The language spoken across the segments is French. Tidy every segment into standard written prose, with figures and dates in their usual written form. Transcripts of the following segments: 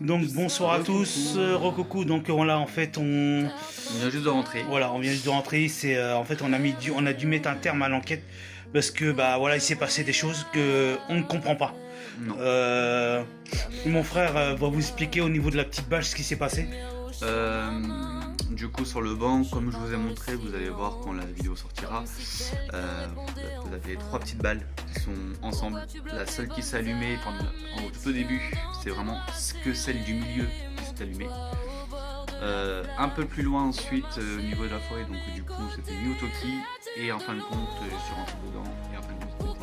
Donc bonsoir à tous, Rococo. Donc voilà, en fait On vient juste de rentrer. voilà, on vient juste de rentrer. C'est en fait on a dû mettre un terme à l'enquête parce que bah voilà, il s'est passé des choses que on ne comprend pas. Non. Mon frère va vous expliquer au niveau de la petite bâche ce qui s'est passé. Du coup, sur le banc, comme je vous ai montré, vous allez voir quand la vidéo sortira. Vous avez 3 petites balles qui sont ensemble. La seule qui s'est allumée tout au début, c'est vraiment que celle du milieu qui s'est allumée. Un peu plus loin ensuite, au niveau de la forêt, donc du coup c'était une Toki. Et en fin de compte, je suis rentré dedans. Et en fin de compte,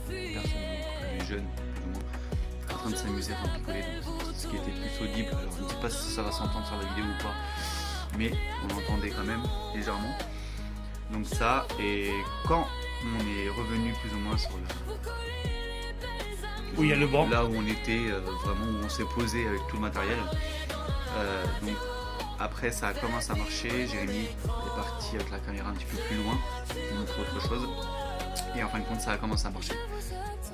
c'était une personne plus jeune, plus ou moins, en train de s'amuser, à picoler. Donc ce qui était plus audible. Alors je ne sais pas si ça va s'entendre sur la vidéo ou pas, mais on l'entendait quand même légèrement. Donc ça, et quand on est revenu plus ou moins sur Où il y a le banc. là où on était, vraiment où on s'est posé avec tout le matériel. Donc après ça commence à marcher, Jérémy est parti avec la caméra un petit peu plus loin, pour montrer autre chose. Et en fin de compte ça a commencé à marcher.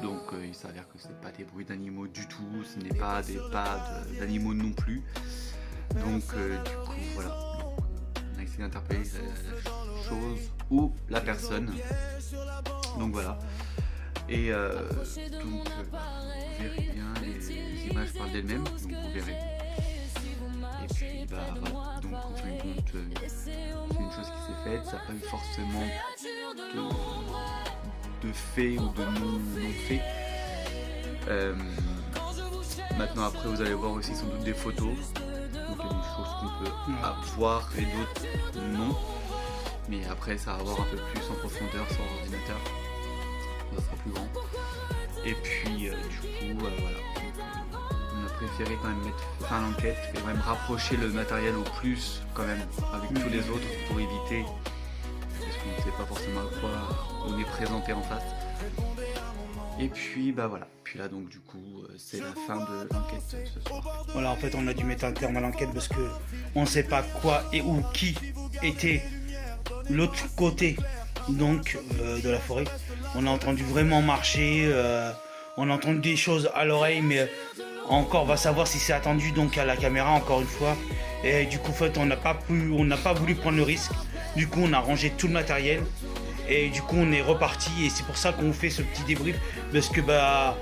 Donc il s'avère que ce n'est pas des bruits d'animaux du tout, ce n'est pas des pas d'animaux non plus. Donc du coup voilà, on a essayé d'interpeller la chose ou la personne. Donc voilà. Et donc vous verrez bien, les images parlent d'elles-mêmes, donc vous verrez. Et puis bah voilà, donc en fin de compte c'est une chose qui s'est faite, ça n'a pas eu forcément de fait ou de non fait. Maintenant après vous allez voir aussi sans doute des photos, donc il y a des choses qu'on peut voir et d'autres non, mais après ça va voir un peu plus en profondeur sur l'ordinateur, ça sera plus grand. Et puis du coup voilà, on a préféré quand même mettre fin à l'enquête et quand même rapprocher le matériel au plus quand même avec tous les autres pour éviter, parce qu'on ne sait pas forcément à quoi on est présenté en face. Et puis bah voilà, puis là donc du coup c'est la fin de l'enquête ce soir. Voilà, en fait on a dû mettre un terme à l'enquête parce que on ne sait pas quoi et où qui était l'autre côté donc de la forêt. On a entendu vraiment marcher, on a entendu des choses à l'oreille, mais encore on va savoir si c'est attendu donc à la caméra encore une fois. Et du coup en fait on n'a pas voulu prendre le risque. Du coup on a rangé tout le matériel et du coup on est reparti et c'est pour ça qu'on fait ce petit débrief parce que bah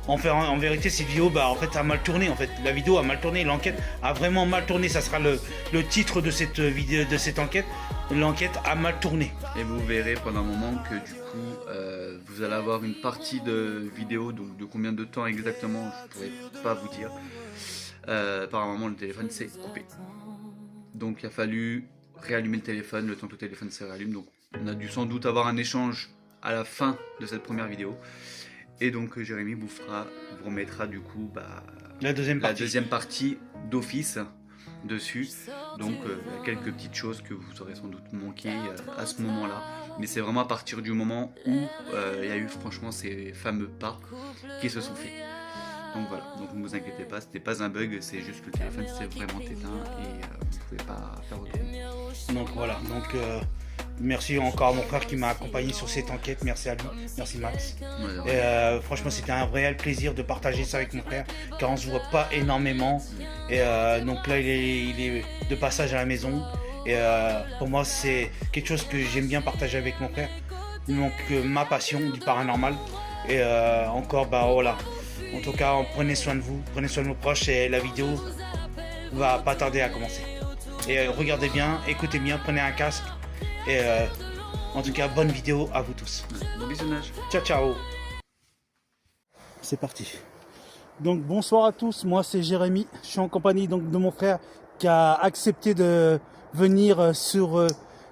en vérité cette vidéo bah en fait a mal tourné, en fait la vidéo a mal tourné, l'enquête a vraiment mal tourné, ça sera le titre de cette vidéo, de cette enquête. L'enquête a mal tourné. Et vous verrez pendant un moment que du coup vous allez avoir une partie de vidéo, donc de combien de temps exactement je pourrais pas vous dire. Par un moment le téléphone s'est coupé, donc il a fallu réallumer le téléphone le temps que le téléphone se réallume. Donc on a dû sans doute avoir un échange à la fin de cette première vidéo. Et donc Jérémy vous remettra du coup La deuxième partie d'office dessus. Donc il y a quelques petites choses que vous aurez sans doute manqué à ce moment-là. Mais c'est vraiment à partir du moment où il y a eu franchement ces fameux pas qui se sont faits. Donc voilà, donc ne vous inquiétez pas, c'était pas un bug, c'est juste que le téléphone s'est vraiment éteint et vous ne pouvez pas faire autrement. Donc voilà, donc merci encore à mon frère qui m'a accompagné sur cette enquête, merci à lui, merci Max. Ouais. Et franchement c'était un réel plaisir de partager ça avec mon frère car on se voit pas énormément. Et donc là il est de passage à la maison. Et pour moi c'est quelque chose que j'aime bien partager avec mon frère. Donc ma passion du paranormal. Et encore bah voilà. En tout cas prenez soin de vous, prenez soin de vos proches et la vidéo va pas tarder à commencer. Et regardez bien, écoutez bien, prenez un casque. Et en tout cas, bonne vidéo à vous tous. Bon visionnage. Ciao, ciao. C'est parti. Donc bonsoir à tous, moi c'est Jérémy. Je suis en compagnie donc de mon frère qui a accepté de venir sur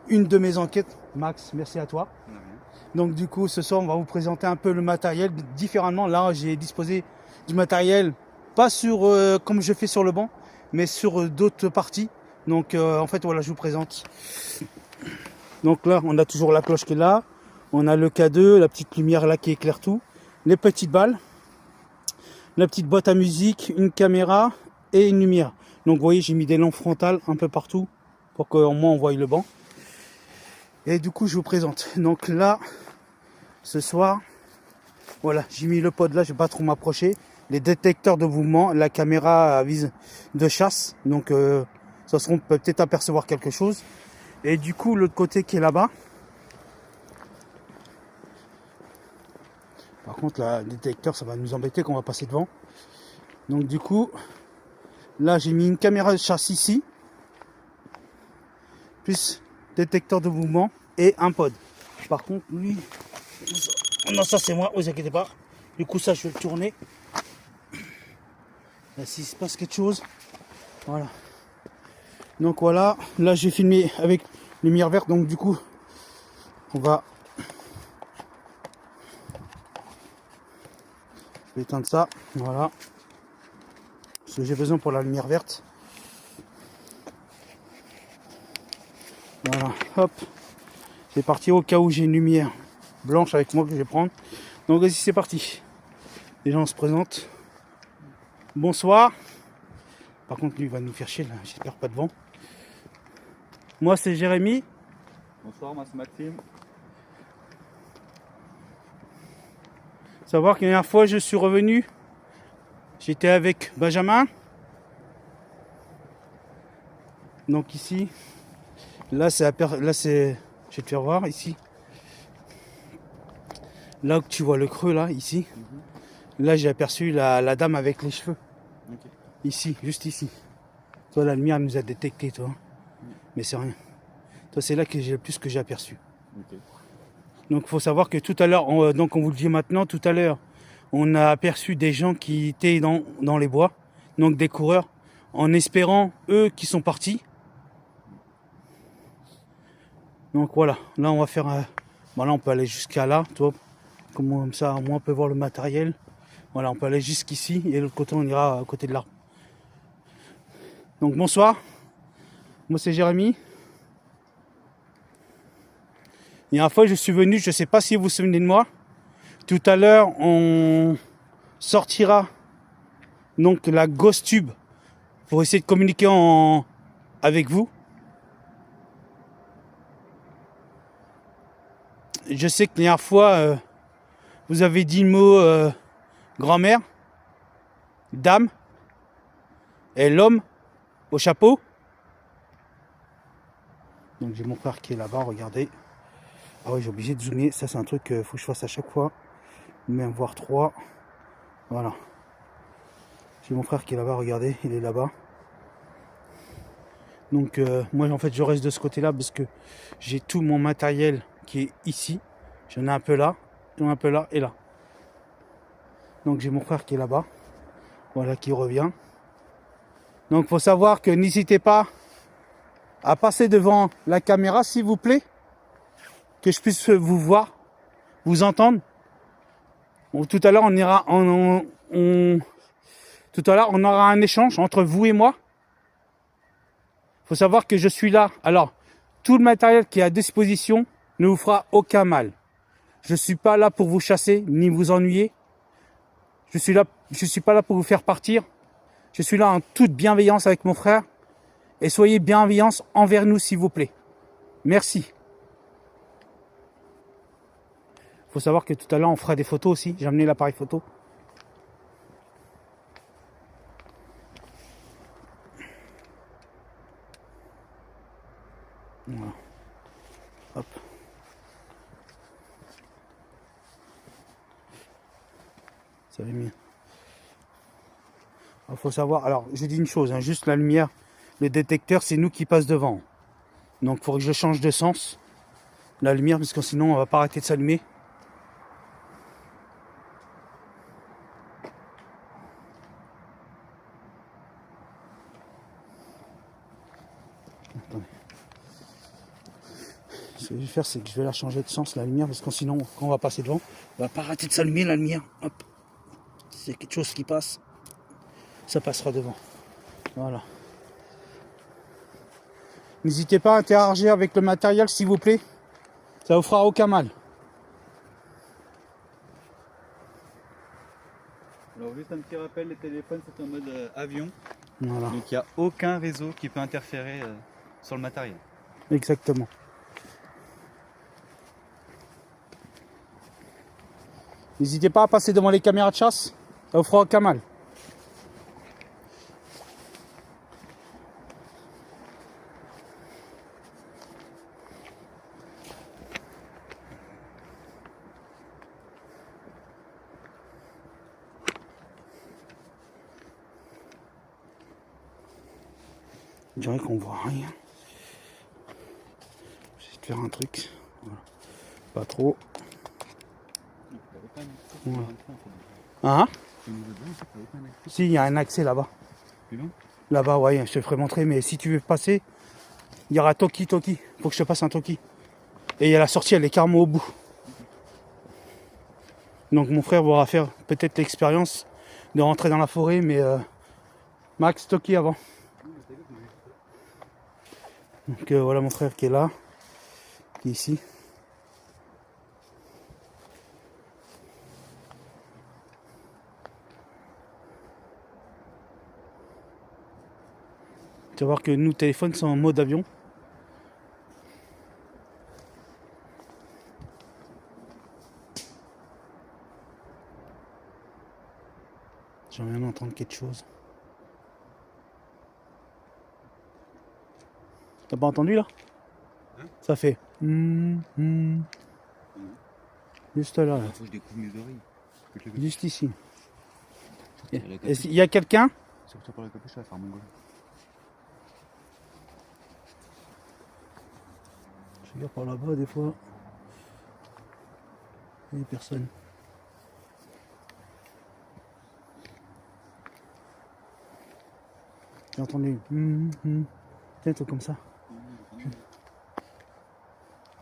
une de mes enquêtes. Max, merci à toi. Donc du coup, ce soir, on va vous présenter un peu le matériel différemment. Là, j'ai disposé du matériel, pas sur comme je fais sur le banc, mais sur d'autres parties. Donc en fait, voilà, je vous présente. Donc là, on a toujours la cloche qui est là. On a le K2, la petite lumière là qui éclaire tout. Les petites balles. La petite boîte à musique, une caméra et une lumière. Donc vous voyez, j'ai mis des lampes frontales un peu partout pour qu'au moins on voie le banc. Et du coup, je vous présente. Donc là, ce soir, voilà, j'ai mis le pod là, je ne vais pas trop m'approcher. les détecteurs de mouvement, la caméra à vise de chasse. Donc ça se peut peut-être apercevoir quelque chose. Et du coup, l'autre côté qui est là-bas. Par contre, le détecteur, ça va nous embêter qu'on va passer devant. Donc du coup, là j'ai mis une caméra de chasse ici. Plus détecteur de mouvement et un pod. Par contre, lui... Non, ça c'est moi, vous inquiétez pas. Du coup, ça je vais le tourner. Là, s'il se passe quelque chose. Voilà. Donc voilà, là j'ai filmé avec lumière verte. Donc du coup, on va... Je vais éteindre ça. Voilà. Ce que j'ai besoin pour la lumière verte. Voilà, hop. C'est parti au cas où j'ai une lumière blanche avec moi que je vais prendre. Donc vas-y, c'est parti. Les gens se présentent. Bonsoir. Par contre, lui, il va nous faire chier là. J'espère pas de vent. Moi, c'est Jérémy. Bonsoir, moi c'est Maxime. Savoir que la dernière fois, je suis revenu. J'étais avec Benjamin. Donc ici. Là, c'est... Je vais te faire voir ici. Là où tu vois le creux, là, ici. Là, j'ai aperçu la dame avec les cheveux. Okay. Ici, juste ici. Toi, la lumière nous a détecté, toi. Mais c'est rien. Toi, c'est là que j'ai le plus que j'ai aperçu. Okay. Donc, il faut savoir que tout à l'heure, donc on vous le dit maintenant, tout à l'heure, on a aperçu des gens qui étaient dans les bois. Donc, des coureurs. En espérant, eux, qui sont partis. Donc, voilà. Là, on va faire... Bon, là, on peut aller jusqu'à là, toi. Comme ça, au moins, on peut voir le matériel. Voilà, on peut aller jusqu'ici. Et de l'autre côté, on ira à côté de l'arbre. Donc, bonsoir. Moi, c'est Jérémy. Il y a une fois, je suis venu, je ne sais pas si vous vous souvenez de moi. Tout à l'heure, on sortira donc la Ghost Tube pour essayer de communiquer avec vous. Je sais que la dernière fois, vous avez dit le mot grand-mère, dame et l'homme au chapeau. Donc j'ai mon frère qui est là-bas, regardez. Ah oui, j'ai obligé de zoomer, ça c'est un truc qu'il faut que je fasse à chaque fois. Même voir 3. Voilà. J'ai mon frère qui est là-bas, regardez, il est là-bas. Donc moi en fait je reste de ce côté-là parce que j'ai tout mon matériel qui est ici. J'en ai un peu là, un peu là et là. Donc j'ai mon frère qui est là-bas. Voilà, qui revient. Donc il faut savoir que n'hésitez pas à passer devant la caméra s'il vous plaît. Que je puisse vous voir, vous entendre. Bon, tout à l'heure on ira tout à l'heure on aura un échange entre vous et moi. Il faut savoir que je suis là. Alors, tout le matériel qui est à disposition ne vous fera aucun mal. Je ne suis pas là pour vous chasser ni vous ennuyer. Je suis pas là pour vous faire partir. Je suis là en toute bienveillance avec mon frère. Et soyez bienveillants envers nous, s'il vous plaît. Merci. Il faut savoir que tout à l'heure, on fera des photos aussi. J'ai amené l'appareil photo. Voilà. Hop. Ça va mieux. Il faut savoir, alors je dis une chose, hein, juste la lumière, le détecteur, c'est nous qui passe devant. Donc il faudrait que je change de sens, la lumière, parce que sinon on va pas arrêter de s'allumer. Attendez. Ce que je vais faire, c'est que je vais la changer de sens, la lumière, parce que sinon, quand on va passer devant, on va pas arrêter de s'allumer la lumière. Hop. Si c'est quelque chose qui passe, ça passera devant. Voilà. N'hésitez pas à interagir avec le matériel, s'il vous plaît. Ça vous fera aucun mal. Alors juste un petit rappel, les téléphones c'est en mode avion. Voilà. Donc il n'y a aucun réseau qui peut interférer sur le matériel. Exactement. N'hésitez pas à passer devant les caméras de chasse. Ça vous fera aucun mal. Je dirais qu'on voit rien. Je vais te faire un truc. Voilà. Pas trop. Voilà. Hein? Si, il y a un accès là-bas. Là-bas, ouais, je te ferai montrer. Mais si tu veux passer, il y aura Toki. Faut que je te passe un Toki. Et il y a la sortie, elle est carrément au bout. Donc mon frère va faire peut-être l'expérience de rentrer dans la forêt, mais Max, Toki avant. Donc voilà mon frère qui est là, qui est ici. Tu vas voir que nos téléphones sont en mode avion. J'aimerais bien entendre quelque chose. T'as pas entendu là? Hein? Ça fait. Juste là. Il faut que je découvre mes oreilles. Juste ici. Il y a quelqu'un? C'est pour ça par la capuche, ça va faire mon goal. Je regarde par là-bas des fois. Il n'y a personne. J'ai entendu. Tiens, tout comme ça.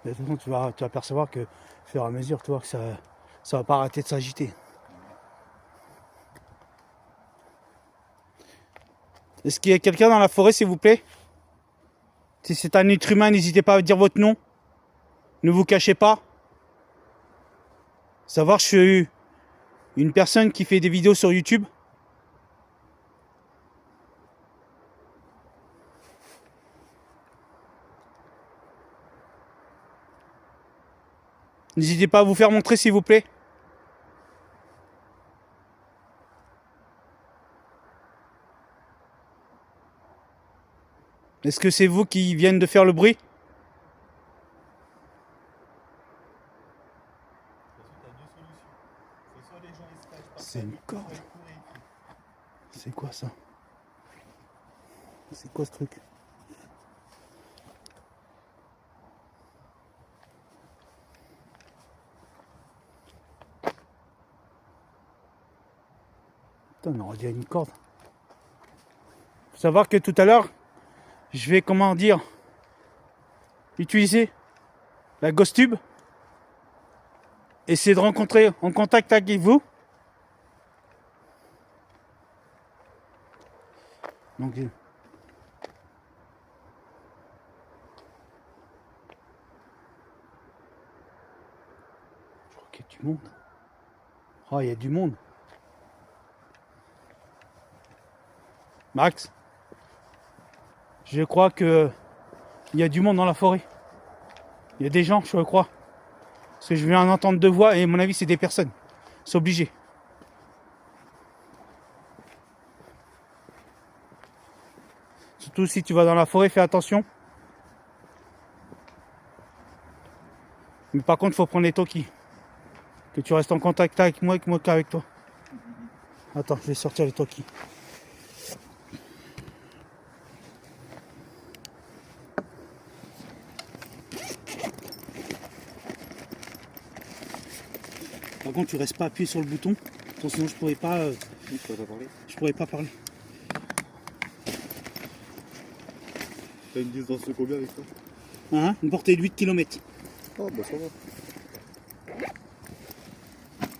De toute façon, tu vas percevoir que, au fur et à mesure, tu vois que ça va pas arrêter de s'agiter. Est-ce qu'il y a quelqu'un dans la forêt, s'il vous plaît? Si c'est un être humain, n'hésitez pas à dire votre nom. Ne vous cachez pas. Savoir, je suis une personne qui fait des vidéos sur YouTube. N'hésitez pas à vous faire montrer, s'il vous plaît. Est-ce que c'est vous qui viennent de faire le bruit? C'est une corde. C'est quoi ça? C'est quoi ce truc? Putain, on aurait dit une corde. Faut savoir que tout à l'heure, je vais, comment dire, utiliser la Ghost Tube. Essayer de rentrer en contact avec vous. Donc, je crois qu'il y a du monde. Oh, il y a du monde. Max, je crois que il y a du monde dans la forêt. Il y a des gens, je crois. Parce que je viens d'entendre deux voix et à mon avis, c'est des personnes. C'est obligé. Surtout si tu vas dans la forêt, fais attention. Mais par contre, il faut prendre les Toki. Que tu restes en contact avec moi qu'avec toi. Attends, je vais sortir les Toki. Par contre, tu restes pas appuyé sur le bouton, sinon je pourrais pas parler. T'as une distance de combien avec ça? Hein, une portée de 8 km. Oh bah ça va.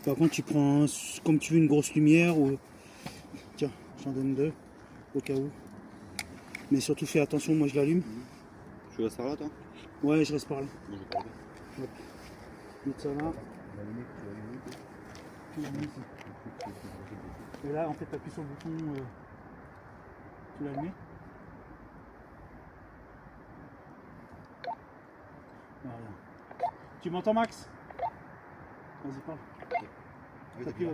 Par contre, tu prends comme tu veux une grosse lumière ou. Tiens, j'en donne deux au cas où. Mais surtout fais attention, moi je l'allume. Tu restes là toi? Ouais, je reste par là. Moi, je vais pas aller. Hop. Mettre ça là. Et là, en fait, tu appuies sur le bouton. Tu l'allumes. Voilà. Tu m'entends, Max? Vas-y, parle. T'appuies.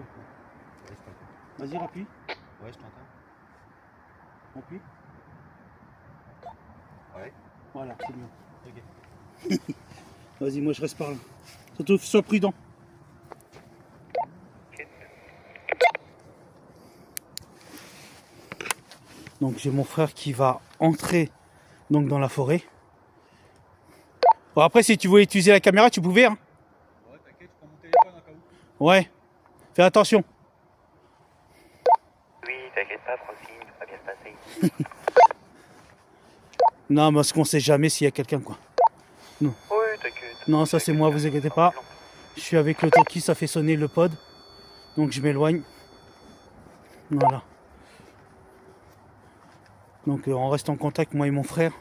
Vas-y, rappuie. Ouais, je t'entends. Appuie. Ouais. Voilà, c'est bien. Ok. Vas-y, moi je reste par là. Surtout, sois prudent. Donc j'ai mon frère qui va entrer donc dans la forêt. Bon, après si tu voulais utiliser la caméra, tu pouvais. Hein. Ouais, t'inquiète, je prends mon téléphone en cas où. Ouais, fais attention. Oui, t'inquiète pas, Francine, tout va bien se passer. Non, parce qu'on sait jamais s'il y a quelqu'un quoi. Oui, t'inquiète. Non, ça c'est moi, vous inquiétez pas. Je suis avec le talkie, ça fait sonner le pod. Donc je m'éloigne. Voilà. Donc on reste en contact, moi et mon frère.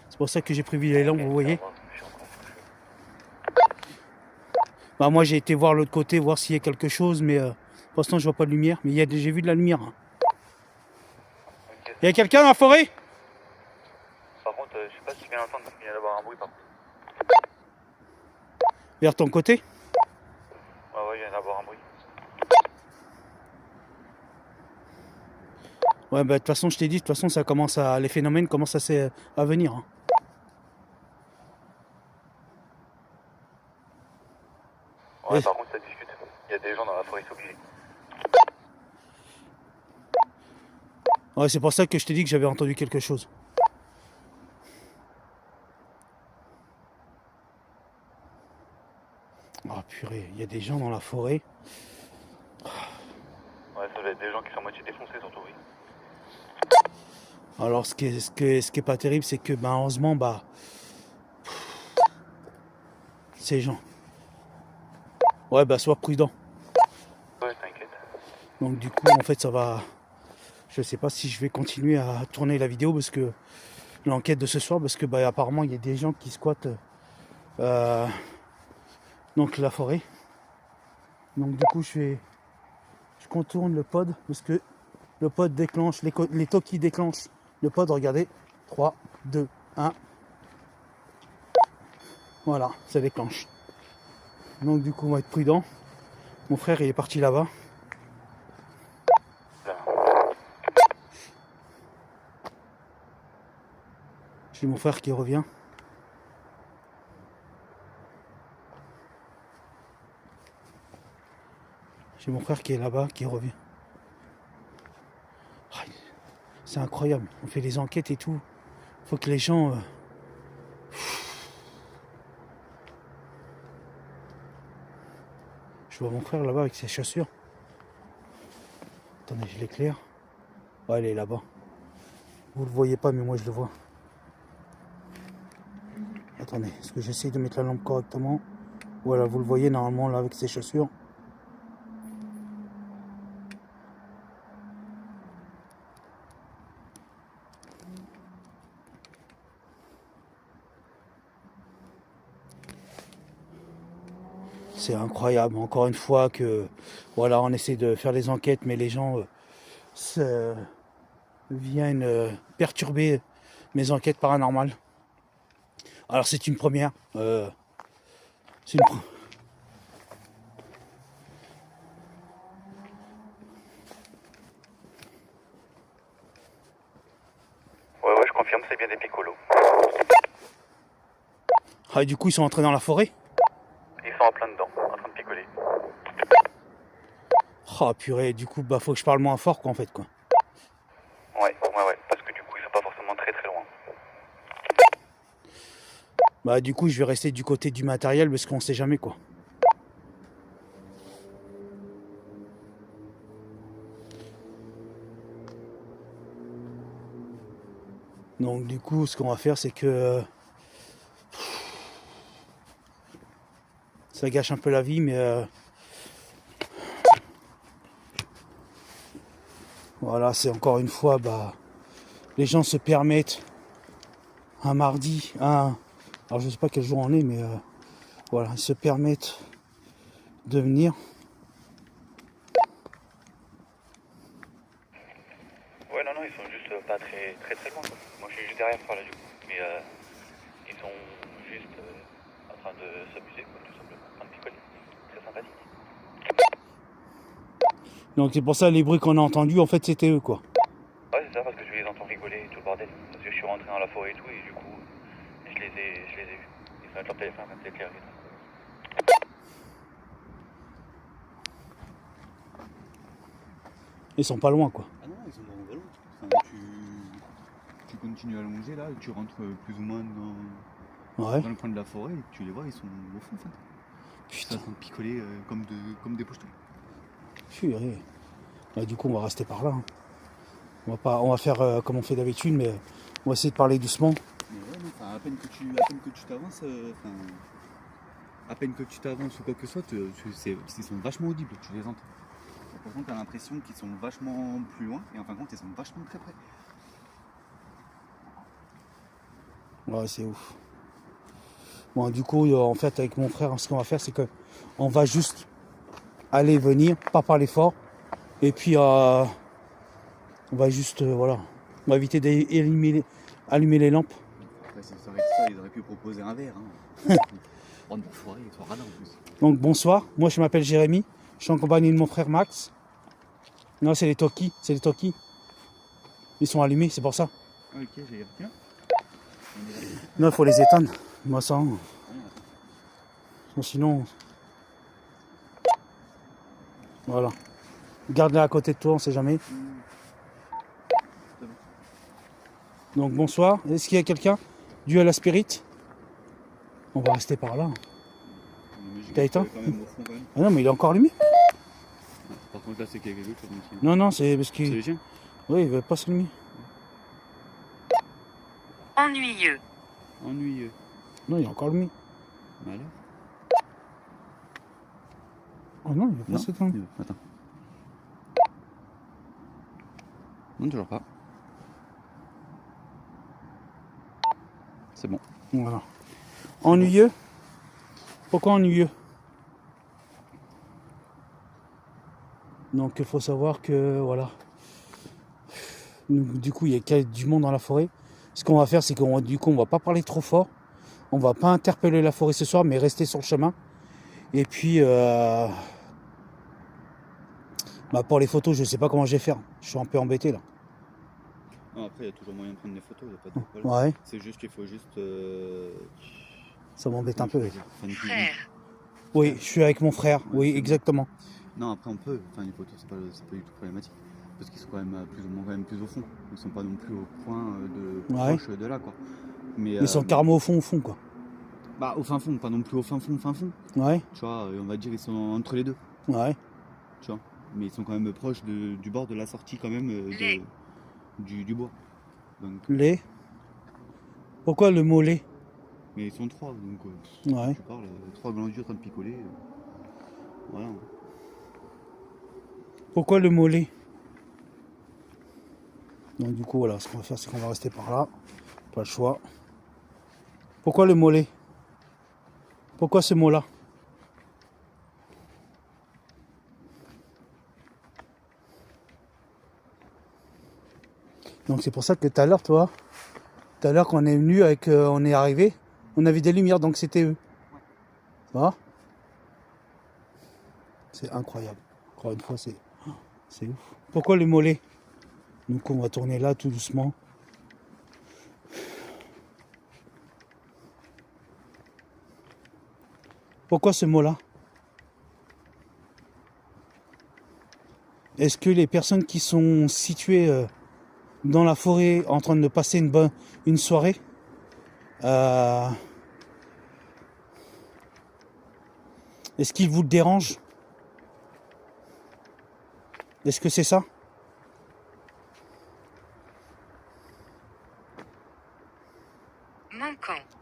C'est pour ça que j'ai prévu les lampes, vous voyez. Bah moi j'ai été voir l'autre côté, voir s'il y a quelque chose, mais pour l'instant je vois pas de lumière. Mais j'ai vu de la lumière. Hein. Il y a quelqu'un dans la forêt? Par contre, je sais pas si tu viens d'entendre, mais il vient d'avoir un bruit par contre. Vers ton côté? Ouais, il vient d'avoir un bruit. Ouais, bah de toute façon, je t'ai dit, de toute façon, ça commence les phénomènes commencent à venir. Hein. Ouais, Et- par contre, ça discute. Il y a des gens dans la forêt, c'est obligé. Ouais, c'est pour ça que je t'ai dit que j'avais entendu quelque chose. Oh purée, il y a des gens dans la forêt. Ouais, ça doit être des gens qui sont à moitié défoncés, surtout, oui. Alors ce qui est pas terrible, c'est que bah, heureusement, bah, ces gens. Ouais, bah sois prudent. Ouais, t'inquiète. Donc du coup, en fait, ça va. Je sais pas si je vais continuer à tourner la vidéo parce que l'enquête de ce soir, parce que bah apparemment il y a des gens qui squattent donc la forêt. Donc du coup, je contourne le pod parce que le pod déclenche, les talkies déclenchent le pod. Regardez, 3, 2, 1. Voilà, ça déclenche. Donc du coup, on va être prudent. Mon frère, il est parti là-bas. Là. J'ai mon frère qui revient. J'ai mon frère qui est là-bas, qui revient. Ah, c'est incroyable. On fait des enquêtes et tout. Faut que les gens... Je vois mon frère là-bas avec ses chaussures. Attendez, je l'éclaire. Ouais, il est là-bas. Vous le voyez pas, mais moi je le vois. Attendez, est-ce que j'essaye de mettre la lampe correctement? Voilà, vous le voyez normalement là avec ses chaussures. C'est incroyable, encore une fois que voilà, on essaie de faire des enquêtes, mais les gens viennent perturber mes enquêtes paranormales. Alors c'est une première. C'est une Ouais, je confirme, c'est bien des picolos. Ah, du coup, ils sont entrés dans la forêt? Ils sont en plein dedans, en train de picoler. Ah, purée, du coup, bah, faut que je parle moins fort, quoi, en fait, quoi. Ouais, parce que du coup, ils sont pas forcément très loin. Bah, du coup, je vais rester du côté du matériel parce qu'on sait jamais, quoi. Donc, du coup, ce qu'on va faire, c'est que ça gâche un peu la vie, mais voilà, c'est encore une fois, bah, les gens se permettent un mardi, alors je sais pas quel jour on est, mais voilà, ils se permettent de venir. Ouais, non, ils sont juste pas très loin, quoi. Moi, je suis juste derrière par là, du coup. Mais ils sont juste en train de s'amuser, quoi, tout simplement. En train de picoler. Très sympathique. Donc c'est pour ça les bruits qu'on a entendus, en fait, c'était eux, quoi. Ouais, c'est ça, parce que je les entends rigoler et tout le bordel. Parce que je suis rentré dans la forêt et tout, et du coup, je les ai vus. Ils sont avec leur téléphone, même éclairé et tout. Ils sont pas loin, quoi. Ah non, ils sont vraiment pas loin. Enfin, tu continues à longer là, tu rentres plus ou moins Ouais. dans le coin de la forêt et tu les vois, ils sont au fond en fait. Putain. Ils sont en train de picoler comme des pochetons. Purée. Bah, du coup, on va rester par là. Hein. On va faire comme on fait d'habitude, mais on va essayer de parler doucement. Mais ouais, non, enfin, à peine que tu t'avances, à peine que tu t'avances ou quoi que ce soit, ils sont vachement audibles, tu les entends. Par contre, t'as l'impression qu'ils sont vachement plus loin et en fin de compte, ils sont vachement très près. Ouais, c'est ouf. Bon, du coup, en fait, avec mon frère, ce qu'on va faire, c'est que on va juste aller venir, pas parler fort, et puis on va juste, voilà, on va éviter d'allumer les lampes. Après, si ça aurait été ça, ils auraient pu proposer un verre. Hein. Prendre la forêt, ils sont radins en plus. Donc bonsoir, moi je m'appelle Jérémy, je suis en compagnie de mon frère Max. Non, c'est les Toki, Ils sont allumés, c'est pour ça. Ok, j'ai rien. Non, il faut les éteindre. Moi ça. Sinon. Voilà. Garde-les à côté de toi, on sait jamais. Donc bonsoir. Est-ce qu'il y a quelqu'un dû à la spirit? On va rester par là. T'as éteint? Ah non, mais il est encore allumé. Par contre, là, c'est quelqu'un d'autre. Non, c'est parce C'est qu'il. les chiens. Oui, il veut pas s'allumer. Ennuyeux. Ennuyeux. Non, il est encore allumé. Bah alors. Oh non, il veut pas s'éteindre. Attends. Non, toujours pas. C'est bon. Voilà. Ennuyeux? Pourquoi ennuyeux? Donc il faut savoir que voilà. Du coup, il y a du monde dans la forêt. Ce qu'on va faire, c'est qu'on va pas parler trop fort. On va pas interpeller la forêt ce soir, mais rester sur le chemin. Et puis pour les photos, je sais pas comment je vais faire. Je suis un peu embêté là. Non, après, il y a toujours moyen de prendre des photos, il n'y a pas de problème. Ouais, C'est juste qu'il faut juste. ça m'embête un peu. Frère. Oui, je suis avec mon frère. Oui, exactement. Non, après, on peut faire des photos, c'est pas du tout problématique. Parce qu'ils sont quand même plus ou moins quand même plus au fond. Ils sont pas non plus au point Ouais. proche de là, quoi. Mais Ils sont carrément au fond, quoi. bah, au fin fond, pas non plus au fin fond. Ouais, Tu vois, on va dire ils sont entre les deux. ouais. Tu vois. Mais ils sont quand même proches du bord de la sortie quand même du bois. Donc, Lait. Pourquoi le mot lait? mais ils sont trois, donc Ouais. tu parles, trois glandus en train de picoler. Voilà. Pourquoi le mot lait? Donc du coup, voilà, ce qu'on va faire, c'est qu'on va rester par là. Pas le choix. Pourquoi le mot lait? Pourquoi ce mot-là? Donc c'est pour ça que tout à l'heure, quand on est venu on est arrivé, on avait des lumières, donc c'était eux. Tu vois? C'est incroyable. Encore une fois, c'est ouf. Pourquoi le mollet? Donc on va tourner là tout doucement. Pourquoi ce mot-là? Est-ce que les personnes qui sont situées dans la forêt en train de passer une soirée, est-ce qu'ils vous dérangent? Est-ce que c'est ça?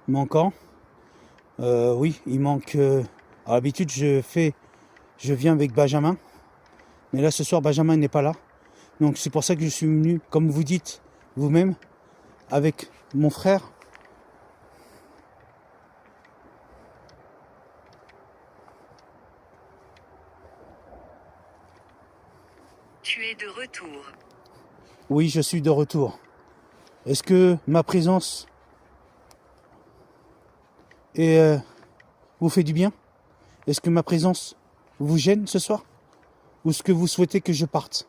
Manquant. Oui, il manque. À l'habitude, je viens avec Benjamin, mais là ce soir Benjamin n'est pas là, donc c'est pour ça que je suis venu, comme vous dites vous-même, avec mon frère. Tu es de retour. Oui, je suis de retour. Est-ce que ma présence vous fait du bien? Est-ce que ma présence vous gêne ce soir? Ou est-ce que vous souhaitez que je parte?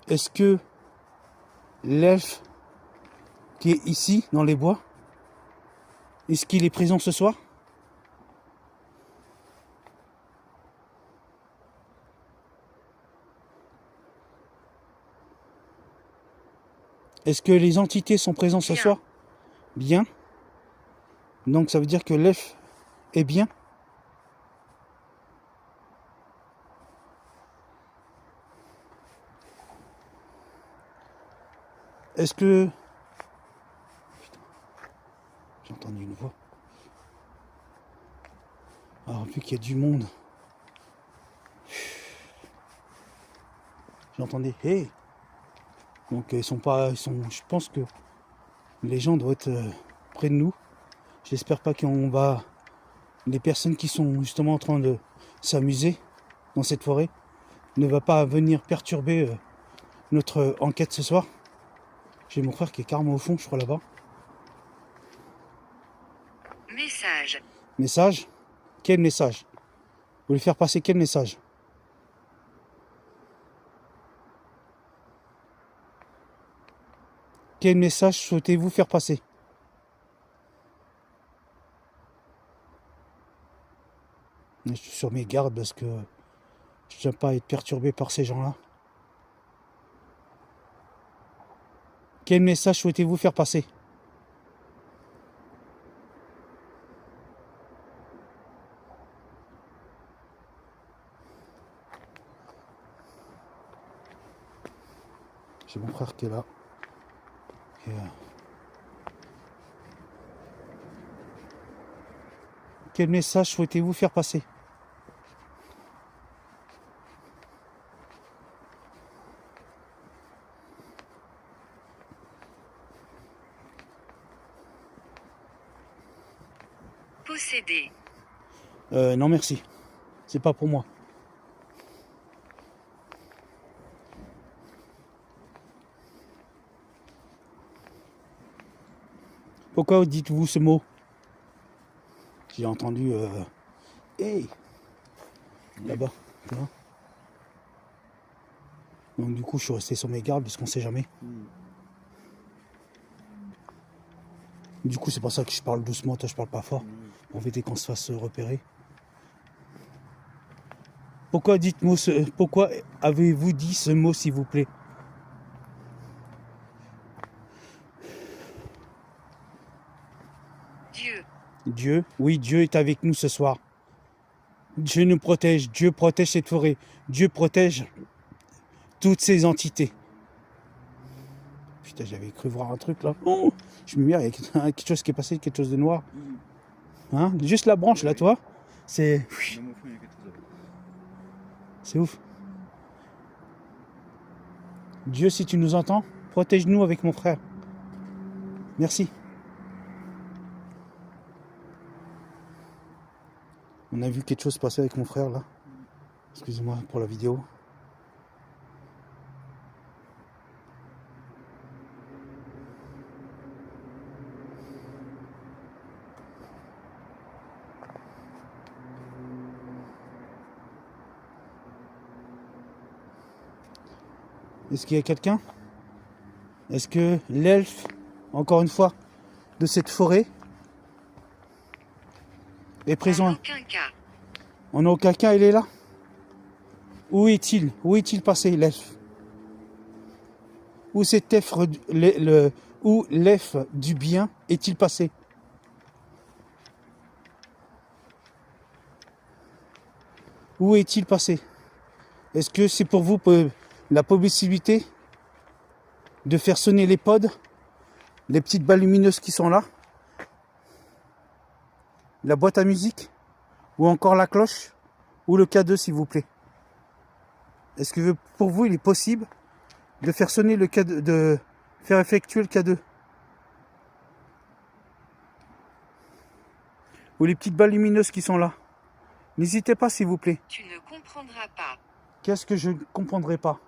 Est-ce que l'elfe qui est ici, dans les bois, est-ce qu'il est présent ce soir? Est-ce que les entités sont présentes ce Bien. soir? Bien. Donc ça veut dire que l'elfe est bien. Est-ce que... Putain, j'ai entendu une voix. Alors vu qu'il y a du monde. J'entendais hey. Donc ils sont pas. Je pense que les gens doivent être près de nous. J'espère pas qu'on va. Les personnes qui sont justement en train de s'amuser dans cette forêt ne va pas venir perturber notre enquête ce soir. J'ai mon frère qui est carrément au fond, je crois là-bas. Message. Message? Quel message? Vous voulez faire passer quel message? Quel message souhaitez-vous faire passer? Je suis sur mes gardes parce que je ne tiens pas à être perturbé par ces gens-là. Quel message souhaitez-vous faire passer? J'ai mon frère qui est là. Et, quel message souhaitez-vous faire passer? Posséder. Non merci. C'est pas pour moi. Pourquoi dites-vous ce mot? J'ai entendu hey là-bas. Tu vois. Donc du coup je suis resté sur mes gardes parce qu'on sait jamais. Du coup c'est pour ça que je parle doucement, toi je parle pas fort. Pour éviter qu'on se fasse repérer. Pourquoi pourquoi avez-vous dit ce mot s'il vous plaît? Dieu. Dieu, oui, Dieu est avec nous ce soir. Dieu nous protège, Dieu protège cette forêt, Dieu protège toutes ces entités. Putain, j'avais cru voir un truc là. Oh, je me mets, il y a quelque chose qui est passé, quelque chose de noir. Hein? Juste la branche là, toi. C'est ouf. Dieu, si tu nous entends, protège-nous avec mon frère. Merci. On a vu quelque chose passer avec mon frère là. Excusez-moi pour la vidéo. Est-ce qu'il y a quelqu'un? Est-ce que l'elfe, encore une fois, de cette forêt est présent? En aucun cas. En aucun cas, il est là? Où est-il? Où est-il passé, l'elfe? Où cet elfe, où l'elfe du bien est-il passé? Où est-il passé? Est-ce que c'est pour vous la possibilité de faire sonner les pods, les petites balles lumineuses qui sont là, la boîte à musique, ou encore la cloche, ou le K2 s'il vous plaît? Est-ce que pour vous il est possible de faire sonner le K2, de faire effectuer le K2? Ou les petites balles lumineuses qui sont là? N'hésitez pas s'il vous plaît. Tu ne comprendras pas. Qu'est-ce que je ne comprendrai pas?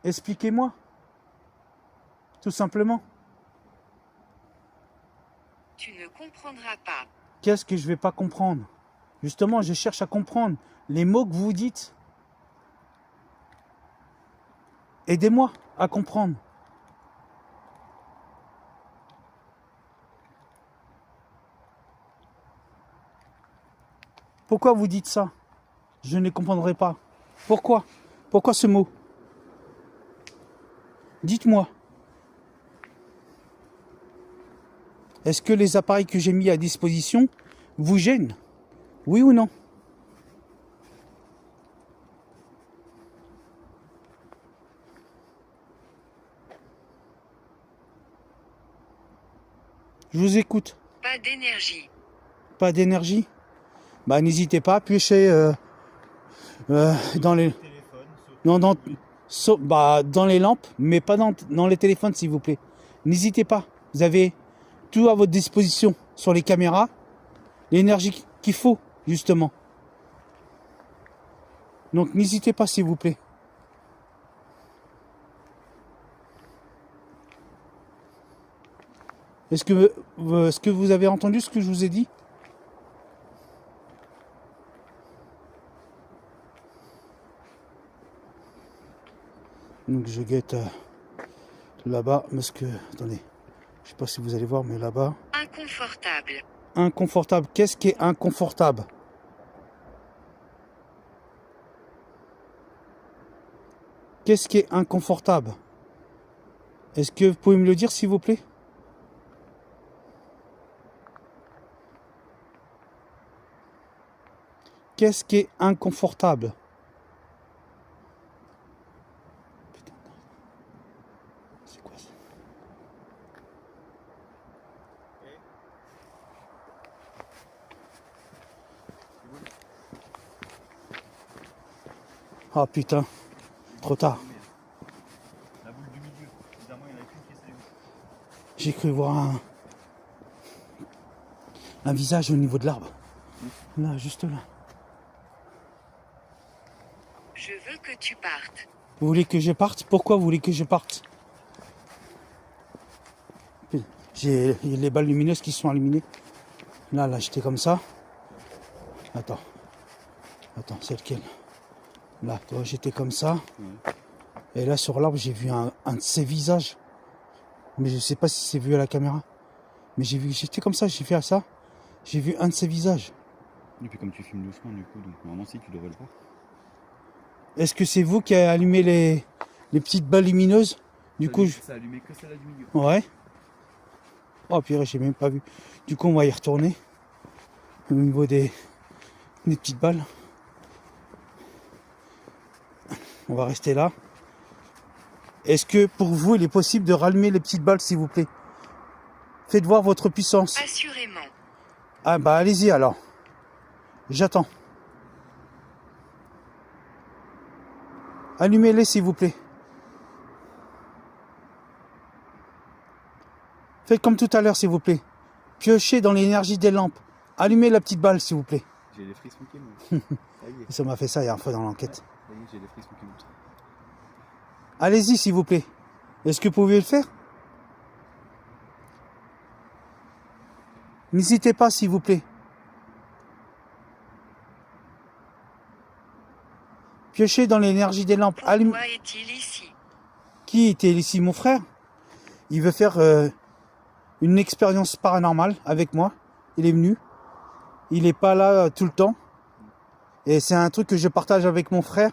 Expliquez-moi. Tout simplement. Tu ne comprendras pas. Qu'est-ce que je ne vais pas comprendre? Justement, je cherche à comprendre les mots que vous dites. Aidez-moi à comprendre. Pourquoi vous dites ça? Je ne comprendrai pas. Pourquoi? Pourquoi ce mot? Dites-moi. Est-ce que les appareils que j'ai mis à disposition vous gênent? Oui ou non? Je vous écoute. Pas d'énergie. Pas d'énergie? Bah n'hésitez pas à piocher dans les... Non, dans les lampes, mais pas dans les téléphones, s'il vous plaît. N'hésitez pas. Vous avez tout à votre disposition sur les caméras. L'énergie qu'il faut, justement. Donc n'hésitez pas, s'il vous plaît. Est-ce que vous avez entendu ce que je vous ai dit? Donc je guette là-bas, parce que, attendez, je sais pas si vous allez voir, mais là-bas. Inconfortable. Inconfortable. Qu'est-ce qui est inconfortable? Qu'est-ce qui est inconfortable? Est-ce que vous pouvez me le dire, s'il vous plaît? Qu'est-ce qui est inconfortable? Putain, c'est quoi ça? Ah putain, trop tard. La boule du milieu, évidemment, il y en a qu'une qui est saillante. J'ai cru voir un visage au niveau de l'arbre. Là, juste là. Je veux que tu partes. Vous voulez que je parte? Pourquoi vous voulez que je parte? J'ai les balles lumineuses qui sont illuminées. Là, j'étais comme ça. Attends, c'est lequel? Là, toi, j'étais comme ça. Et là, sur l'arbre, j'ai vu un de ses visages. Mais je sais pas si c'est vu à la caméra. Mais j'étais comme ça, j'ai fait ça. J'ai vu un de ses visages. Et puis comme tu filmes doucement, du coup, donc normalement, si tu devrais le voir. Est-ce que c'est vous qui avez allumé les petites balles lumineuses? Du coup, Ça a allumé que celle-là du milieu. ouais. Oh purée, j'ai même pas vu. Du coup, on va y retourner. Au niveau des petites balles. On va rester là. Est-ce que pour vous, il est possible de rallumer les petites balles, s'il vous plaît? Faites voir votre puissance. Assurément. Ah bah allez-y alors. J'attends. Allumez-les, s'il vous plaît. Faites comme tout à l'heure, s'il vous plaît. Piochez dans l'énergie des lampes. Allumez la petite balle, s'il vous plaît. J'ai les frissons qui montent. Ça y est. Ça m'a fait ça il y a une fois dans l'enquête. Ça y est, j'ai les frissons qui montent. Allez-y, s'il vous plaît. Est-ce que vous pouvez le faire? N'hésitez pas, s'il vous plaît. Piochez dans l'énergie des lampes. Pourquoi est-il ici? Qui était ici? Mon frère. Il veut faire une expérience paranormale avec moi. Il est venu. Il n'est pas là tout le temps. Et c'est un truc que je partage avec mon frère.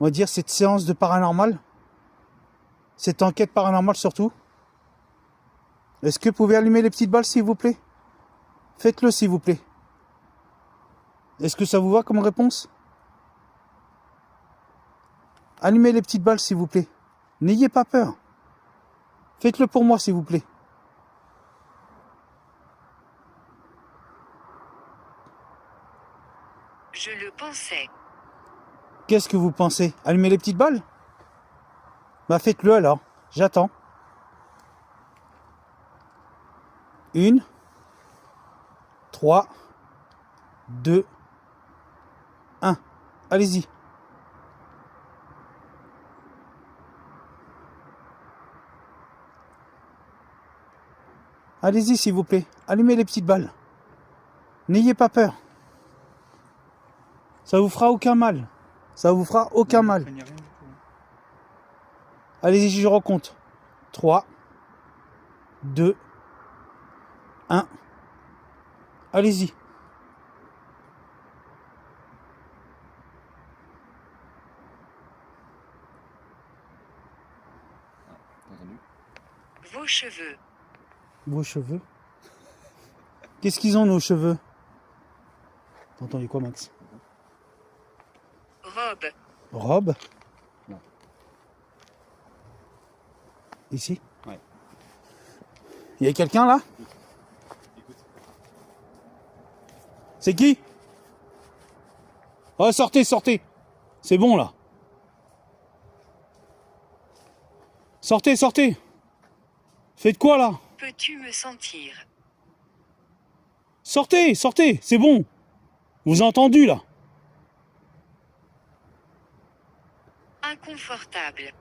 On va dire cette séance de paranormal. Cette enquête paranormale surtout. Est-ce que vous pouvez allumer les petites balles, s'il vous plaît? Faites-le, s'il vous plaît. Est-ce que ça vous va comme réponse? Allumez les petites balles, s'il vous plaît. N'ayez pas peur. Faites-le pour moi, s'il vous plaît. Je le pensais. Qu'est-ce que vous pensez? Allumez les petites balles? Bah faites-le alors. J'attends. 1, 3, 2, 1. Allez-y. Allez-y, s'il vous plaît. Allumez les petites balles. N'ayez pas peur. Ça vous fera aucun mal. Ça vous fera aucun mal. Il n'y a rien du tout. Allez-y, je recompte. 3, 2, 1. Allez-y. Vos cheveux. Vos cheveux. Qu'est-ce qu'ils ont, nos cheveux? T'as entendu quoi, Max? Robe. Robe? Non. Ici? Ouais. Il y a quelqu'un là? C'est qui? Oh, sortez, sortez. C'est bon là. Sortez, sortez. Faites quoi là? Peux-tu me sentir? Sortez, sortez, c'est bon. Vous avez entendu là? Inconfortable.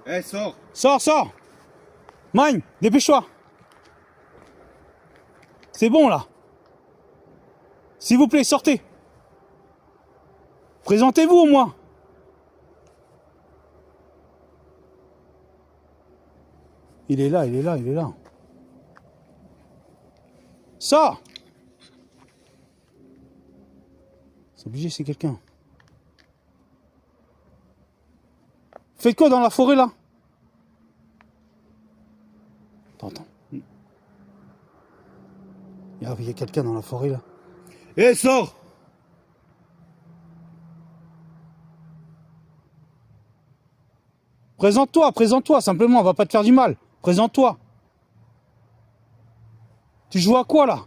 Eh, sors! Sors, sors. Magne, dépêche-toi. C'est bon là. S'il vous plaît, sortez. Présentez-vous au moins. Il est là, il est là, il est là. Sors. C'est obligé, c'est quelqu'un. Faites quoi dans la forêt là? Attends. Il y a quelqu'un dans la forêt là. Eh, sors! Présente-toi, présente-toi, simplement, on va pas te faire du mal. Présente-toi. Tu joues à quoi là?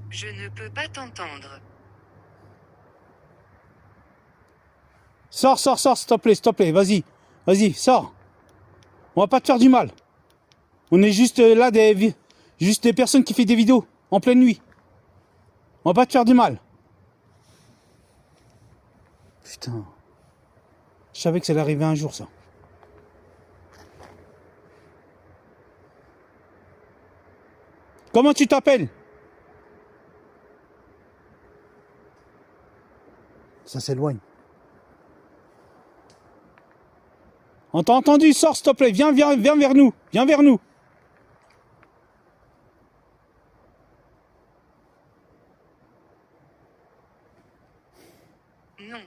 Je ne peux pas t'entendre. Sors, sors, sors, s'il te plaît, vas-y. Vas-y, sors. On va pas te faire du mal. On est juste là, juste des personnes qui font des vidéos en pleine nuit. On va pas te faire du mal. Putain. Je savais que ça allait arriver un jour, ça. Comment tu t'appelles? Ça s'éloigne. On t'a entendu, sors s'il te plaît, viens vers nous, viens vers nous. Non.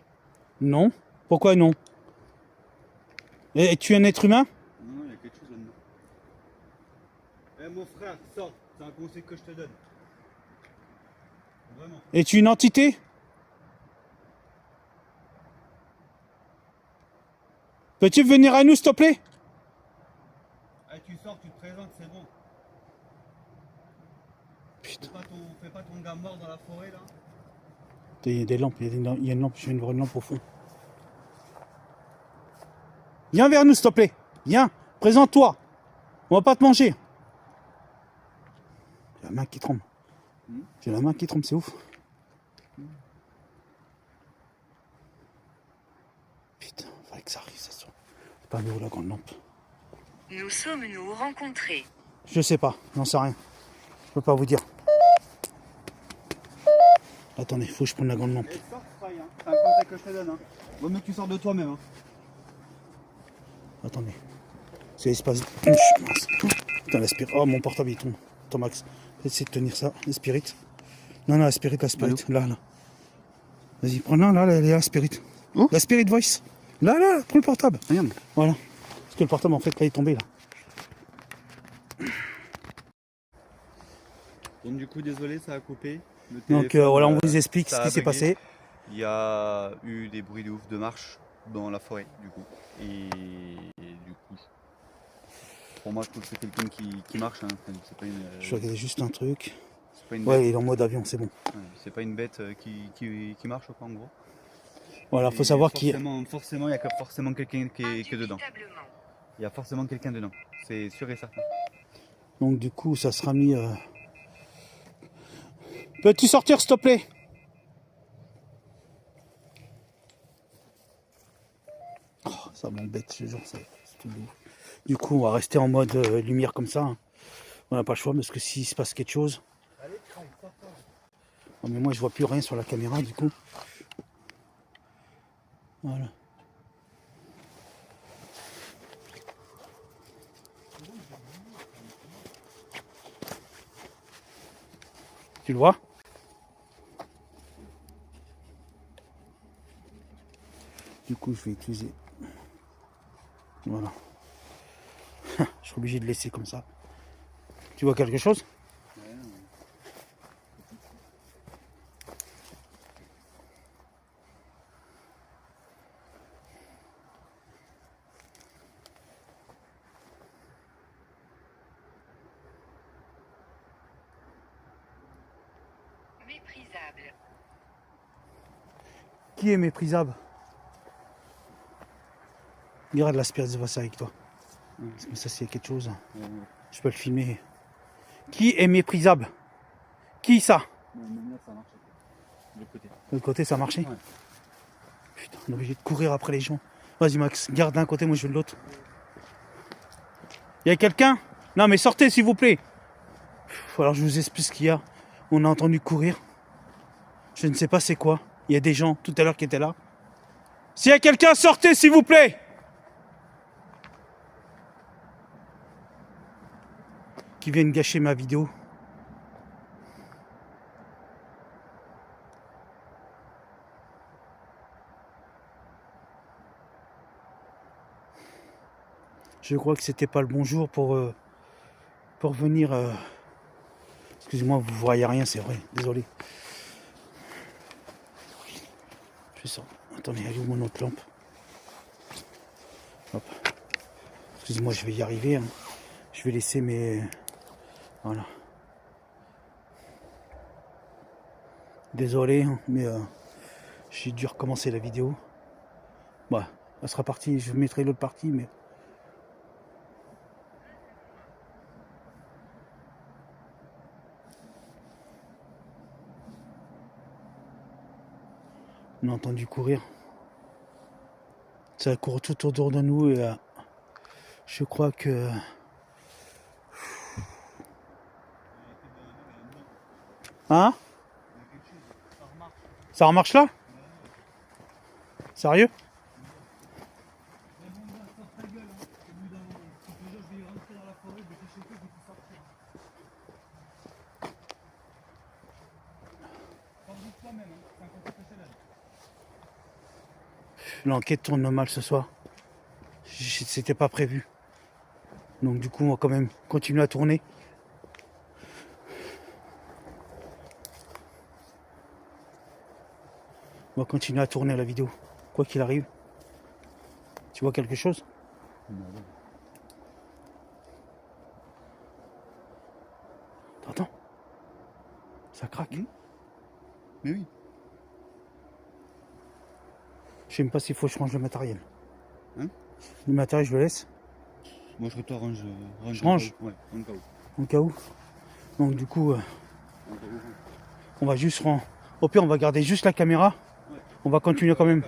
Non. Pourquoi non? Et tu es un être humain? Non, il y a quelque chose là-dedans. Eh, mon frère, sors. C'est un conseil que je te donne. Vraiment. Es-tu une entité? Peux-tu venir à nous, s'il te plaît? Eh, tu sors, tu te présentes, c'est bon. Putain. Fais pas ton gars mort dans la forêt là. Il y a des lampes, il y a une lampe, je viens de voir une lampe au fond. Viens vers nous, s'il te plaît. Viens, présente-toi. On va pas te manger. J'ai la main qui tremble. J'ai la main qui tremble, c'est ouf. Putain, fallait que ça arrive, ça soit. C'est pas nous la grande lampe. Nous sommes-nous rencontrés? Je sais pas, j'en sais rien. Je peux pas vous dire. Attendez, faut que je prenne la grande lampe. Eh, sors, Faye, hein. C'est un conseil que je te donne. Hein. Vaut mieux que tu sors de toi-même. Hein. Attendez. C'est l'espace. Putain, la spirit. Oh, mon portable il tombe. Attends, Max. Essaye de tenir ça. La spirit. Non, la spirit. Là, là. Vas-y, prends là, elle est là, la spirit. Oh. La spirit voice. Là, prends le portable. Regarde. Voilà. Parce que le portable, en fait, là, il est tombé, là. Donc, du coup, désolé, ça a coupé. Donc, voilà, on vous explique ce qui s'est passé. Il y a eu des bruits de ouf de marche dans la forêt, du coup. Et du coup, pour moi, je trouve que c'est quelqu'un qui marche. Hein. C'est pas une, Je regardais juste un truc. c'est pas une Ouais, bête, il est en mode avion, c'est bon. ouais, c'est pas une bête qui marche, quoi, en gros. Voilà, faut savoir qui. Forcément, il y a forcément quelqu'un qui est dedans. Indubitablement. Il y a forcément quelqu'un dedans. C'est sûr et certain. Donc, du coup, ça sera mis. Peux-tu sortir, s'il te plaît? Oh, ça m'embête, je te jure, c'est tout doux. Du coup, on va rester en mode lumière comme ça. Hein. On n'a pas le choix parce que s'il se passe quelque chose. Oh, mais moi, je vois plus rien sur la caméra, du coup. Voilà. Tu le vois? Du coup, je vais utiliser. Voilà. Je suis obligé de laisser comme ça. Tu vois quelque chose? Méprisable. Qui est méprisable? Regarde la spirit va ça avec toi. Mais ça, s'il y a quelque chose, je peux le filmer. Qui est méprisable? Qui ça? De l'autre côté, ça a marché? Ouais. Putain, on est obligé de courir après les gens. Vas-y Max, garde d'un côté, moi je vais de l'autre. Il y a quelqu'un? Non mais sortez s'il vous plaît. Alors je vous explique ce qu'il y a. On a entendu courir. Je ne sais pas c'est quoi. Il y a des gens tout à l'heure qui étaient là. S'il y a quelqu'un, sortez s'il vous plaît. Qui viennent gâcher ma vidéo. Je crois que c'était pas le bon jour pour venir. Excusez-moi, vous voyez rien, c'est vrai. Désolé. Je sors. Attendez, elle est où mon autre lampe? Hop. Excusez-moi, je vais y arriver. Hein. Je vais laisser mes. Voilà. Désolé, hein, mais j'ai dû recommencer la vidéo. Bah, elle sera partie. Je mettrai l'autre partie, mais. On a entendu courir. Ça court tout autour de nous et je crois que. Hein? Ça remarche là? Sérieux? L'enquête tourne mal ce soir. C'était pas prévu. Donc du coup, on va quand même continuer à tourner. On va continuer à tourner la vidéo. Quoi qu'il arrive. Tu vois quelque chose? T'entends? Ça craque. Mais oui. Je sais même pas s'il faut que je range le matériel. Hein? Le matériel, je le laisse. Moi je te range. Je range? Ouais, en cas où. Au cas où. Donc du coup, En cas où. on va juste au pire, on va garder juste la caméra. Ouais. On va continuer quand même.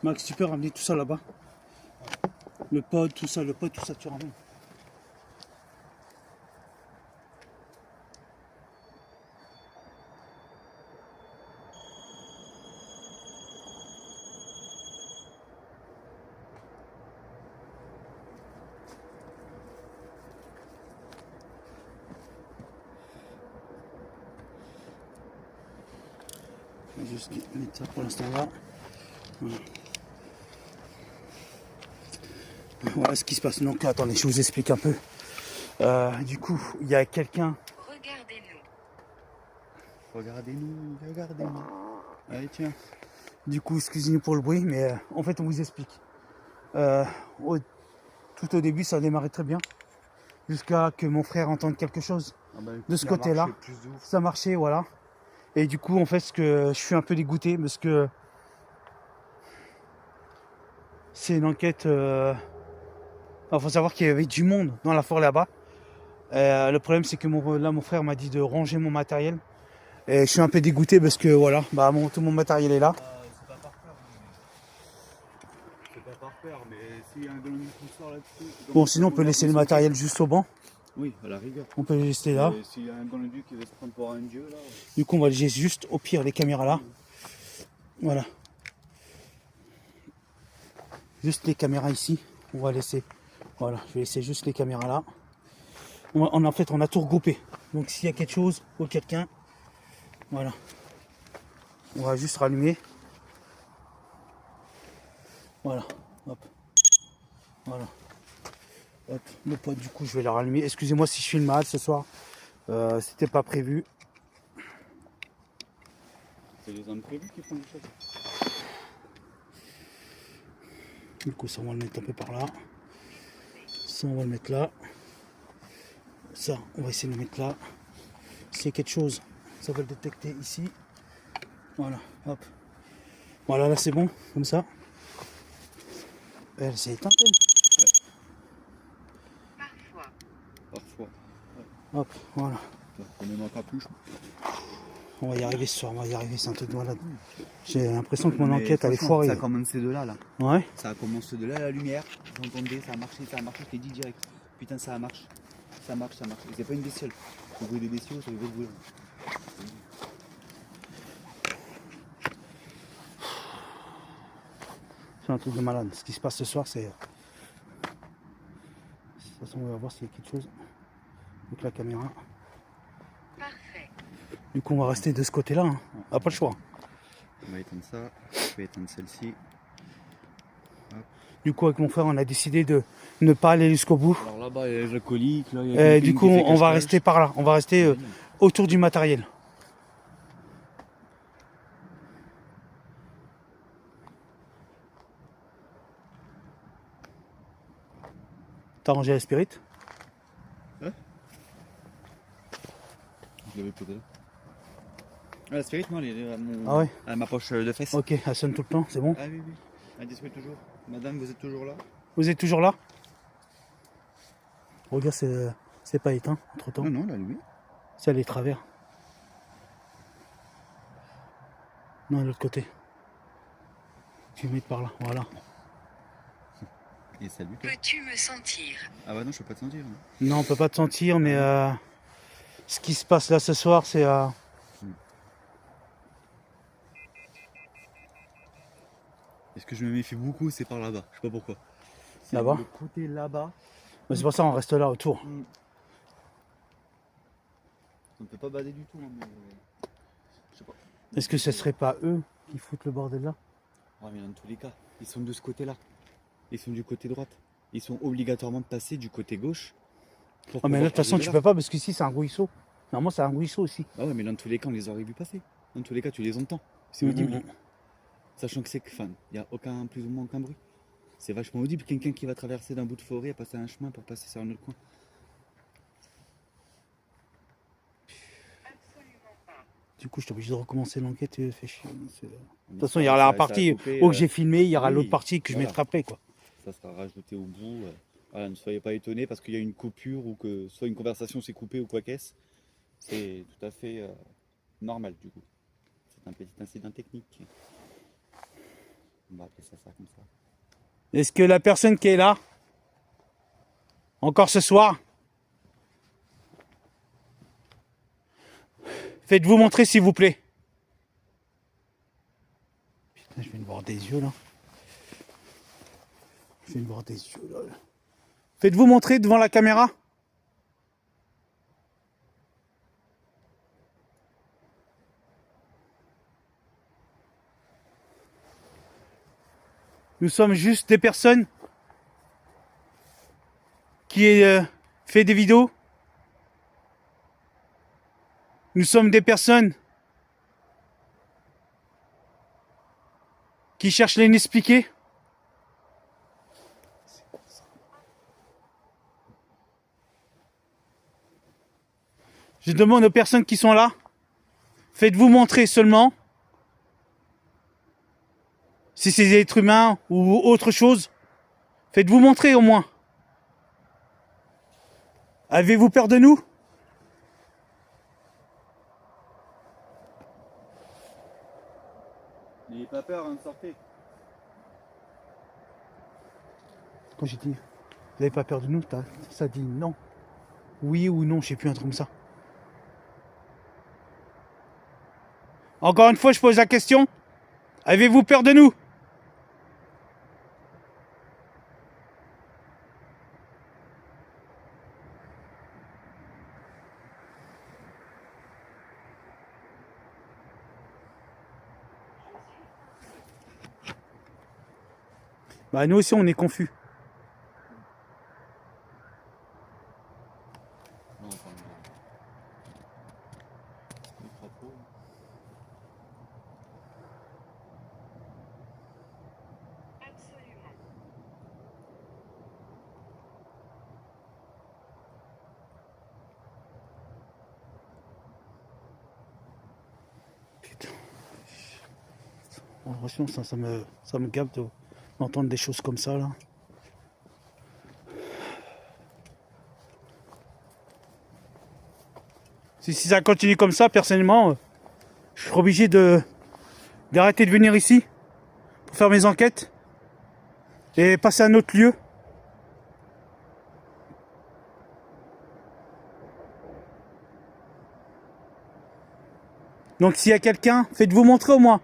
Max, tu peux ramener tout ça là-bas. Le pod, tout ça, tu ramènes. Je vais juste mettre ça pour l'instant là. Voilà. Voilà ce qui se passe. Donc attendez, je vous explique un peu. Du coup, il y a quelqu'un. Regardez-nous. Regardez-nous. Allez, tiens. Du coup, excusez-nous pour le bruit, mais en fait, on vous explique. Tout au début, ça a démarré très bien. Jusqu'à que mon frère entende quelque chose de ce côté-là. Ça marchait, voilà. Et du coup, en fait, je suis un peu dégoûté parce que c'est une enquête. Il faut savoir qu'il y avait du monde dans la forêt là-bas. Le problème, c'est que mon frère m'a dit de ranger mon matériel. Et je suis un peu dégoûté parce que voilà, tout mon matériel est là. C'est pas par peur, mais s'il y a un grenouille qui sort là-dessus. Bon, sinon, on peut laisser le matériel juste au banc. Oui, à la rigueur. On peut le laisser là. Et s'il y a un grenouille qui veut se prendre pour un dieu là. Du coup, on va laisser juste au pire les caméras là. Voilà. Juste les caméras ici. On va laisser. Voilà, je vais laisser juste les caméras là. En fait, on a tout regroupé. Donc s'il y a quelque chose ou quelqu'un, Voilà. On va juste rallumer. Voilà. Hop. Voilà. Hop. Le pot, du coup, je vais la rallumer. Excusez-moi si je suis malade ce soir. C'était pas prévu. C'est les imprévus qui font les choses. Du coup, ça, on va le mettre un peu par là. Ça, on va le mettre là. Ça, on va essayer de le mettre là. S'il y a quelque chose, ça va le détecter ici. Voilà, hop. Voilà, là, c'est bon, comme ça. Elle s'est éteinte, elle. Parfois. Parfois. Hop, voilà. On est dans la capuche. On va y arriver ce soir, on va y arriver, c'est un truc de malade. J'ai l'impression que mon enquête, elle est foirée. Ça a commencé de là, là. Ouais. Ça a commencé de là, la lumière. J'entendais, ça a marché, je t'ai dit direct. Putain, ça marche. Ça marche, ça marche. Et c'est pas une bestiole. Le bruit des bestioles, c'est le bruit de bruit. C'est un truc de malade. Ce qui se passe ce soir, c'est... De toute façon, on va voir s'il y a quelque chose. Donc la caméra. Parfait. Du coup, on va rester de ce côté-là. Hein. On n'a pas le choix. On va éteindre ça. Je vais éteindre celle-ci. Du coup, avec mon frère, on a décidé de ne pas aller jusqu'au bout. Alors là-bas, il y a les alcooliques. Là, il y a Du coup, on va rester par là. On va rester autour du matériel. T'as rangé la spirit? Je l'avais posé là. Ah, la spirit, non, elle est Ah ouais? à ma poche de fesses. Ok, elle sonne tout le temps, c'est bon. Ah oui, oui. Elle disparaît toujours. Madame, vous êtes toujours là? Vous êtes toujours là? Regarde, c'est pas éteint entre temps. Non, non, la allumée. C'est à les travers. Non, de l'autre côté. Tu mets par là, voilà. Et salut toi. Peux-tu me sentir? Ah bah non, je peux pas te sentir. Hein. Non, on peut pas te sentir, mais ce qui se passe là ce soir, c'est... Est-ce que je me méfie beaucoup? C'est par là-bas. Je sais pas pourquoi. C'est Là-bas? le côté là-bas. C'est pour ça qu'on reste là autour. On ne peut pas bader du tout. Hein, mais... Je sais pas. Est-ce que ce serait pas eux qui foutent le bordel là? Ouais, mais dans tous les cas, ils sont de ce côté-là. Ils sont du côté droite. Ils sont obligatoirement de passer du côté gauche. Ah mais là, de toute façon, tu peux pas parce qu'ici, c'est un ruisseau. Normalement, c'est un ruisseau aussi. Ah ouais, mais dans tous les cas, on les aurait vus passer. Dans tous les cas, tu les entends. C'est audible. Sachant que c'est que, enfin, il n'y a aucun, plus ou moins aucun bruit. C'est vachement audible. Quelqu'un qui va traverser d'un bout de forêt à passer un chemin pour passer sur un autre coin. Du coup, je suis obligé de recommencer l'enquête. Fait chier. De toute façon, Ça- il y aura ça- la ça a partie coupé, où que j'ai filmé, il y aura oui, l'autre partie que je voilà. mettrai après, quoi. Ça sera rajouté au bout. Voilà, ne soyez pas étonnés parce qu'il y a une coupure ou que soit une conversation s'est coupée ou quoi qu'est-ce. C'est tout à fait normal du coup. C'est un petit incident technique. On va appeler ça comme ça. Est-ce que la personne qui est là, encore ce soir, faites-vous montrer s'il vous plaît. Putain, je viens de voir des yeux là. Je viens de voir des yeux là. Faites-vous montrer devant la caméra. Nous sommes juste des personnes qui fait des vidéos. Nous sommes des personnes qui cherchent l'inexpliqué. Je demande aux personnes qui sont là, faites-vous montrer seulement si c'est des êtres humains ou autre chose. Faites-vous montrer au moins. Avez-vous peur de nous? N'ayez pas peur, hein, sortez. Quand j'ai dit, vous n'avez pas peur de nous, ça dit non. Oui ou non, je sais plus, un truc comme ça. Encore une fois, je pose la question. Avez-vous peur de nous? Bah nous aussi on est confus. Non, enfin, le crapaud. Absolument. Putain. Franchement, ça me gave d'entendre des choses comme ça là. Si ça continue comme ça, personnellement, je serai obligé d'arrêter de venir ici pour faire mes enquêtes et passer à un autre lieu. Donc s'il y a quelqu'un, faites-vous montrer au moins.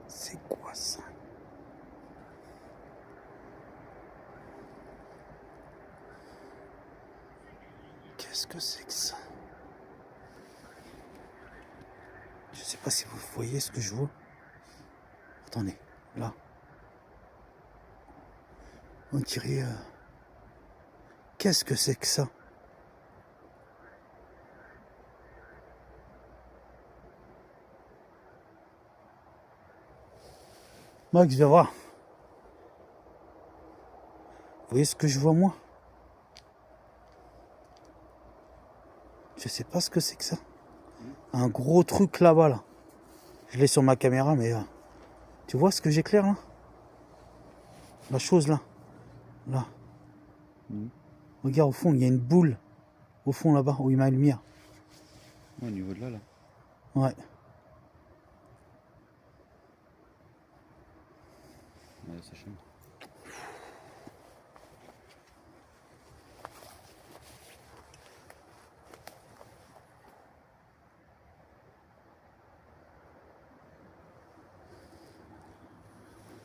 C'est quoi ça? Qu'est-ce que c'est que ça? Je sais pas si vous voyez ce que je vois. Attendez, là. On dirait... Qu'est-ce que c'est que ça? Max, viens voir. Vous voyez ce que je vois moi? Je sais pas ce que c'est que ça. Un gros truc là-bas là. Je l'ai sur ma caméra mais tu vois ce que j'éclaire là? La chose là. Là. Regarde au fond, il y a une boule. Au fond là-bas où il m'a lumière. Ouais, au niveau de là, là. Ouais. Ouais, c'est chiant.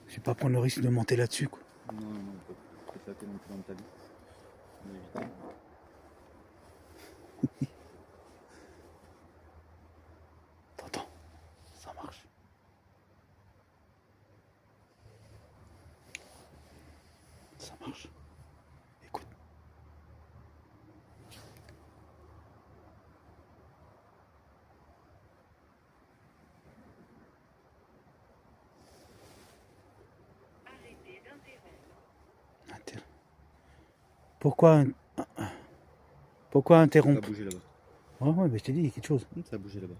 Je vais pas prendre le risque de monter là-dessus quoi. Non, non, non, on peut taper non plus dans ta vie. Mais évidemment. Attends, ça marche. Ça marche. Écoute. Arrêtez d'interrompre. Pourquoi Ça a interrompre? bougé là-bas. Ouais, mais je t'ai dit, il y a quelque chose. Ça a bougé là-bas.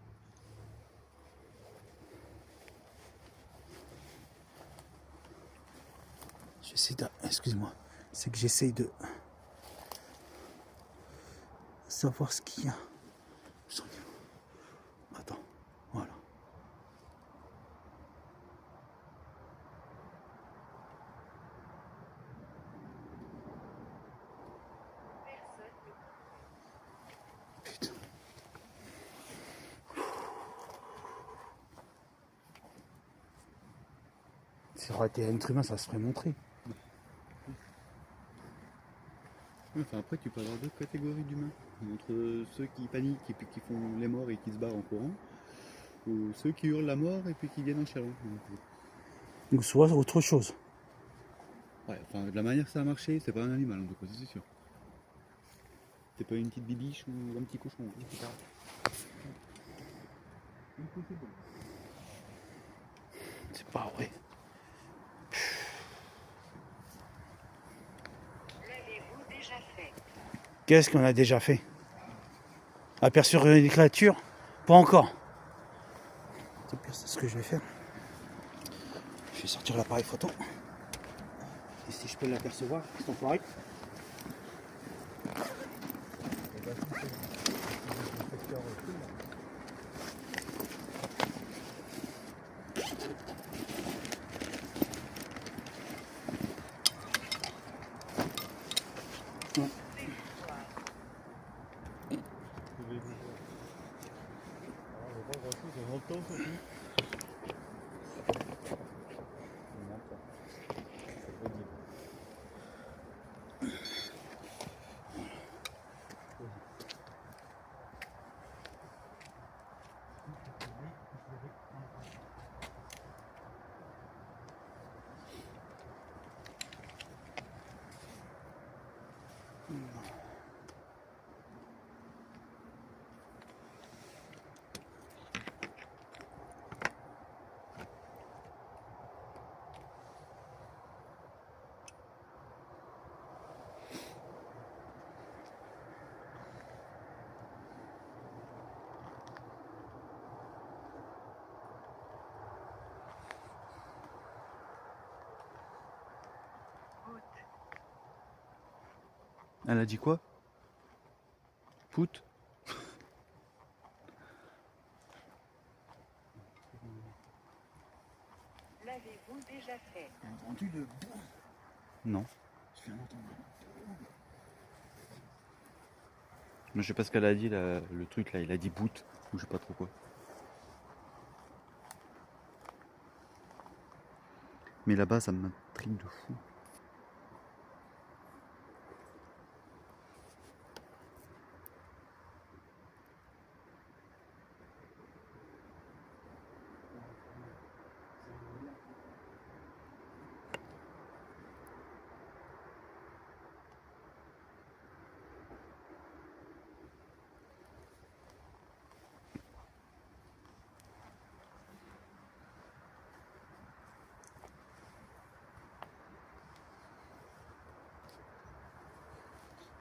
Excuse-moi. C'est que j'essaye de savoir ce qu'il y a. Attends, voilà. Putain. Si ça aurait été un être humain, ça se serait montré. Enfin, après, tu peux avoir deux catégories d'humains. Entre ceux qui paniquent et puis qui font les morts et qui se barrent en courant, ou ceux qui hurlent la mort et puis qui viennent en chialant. Donc soit autre chose. Ouais, enfin, de la manière que ça a marché, c'est pas un animal en tout cas, c'est sûr. C'est pas une petite bibiche ou un petit cochon. C'est pas vrai. L'avez-vous déjà fait? Qu'est-ce qu'on a déjà fait? Aperçu une créature? Pas encore. C'est pire, c'est ce que je vais faire. Je vais sortir l'appareil photo. Et si je peux l'apercevoir, c'est enfoiré. Elle a dit quoi? Pout? L'avez-vous déjà fait? T'as entendu le boum? Non. Je viens d'entendre. Mais je sais pas ce qu'elle a dit là, le truc là, il a dit boot ou je sais pas trop quoi. Mais là-bas ça m'intrigue de fou.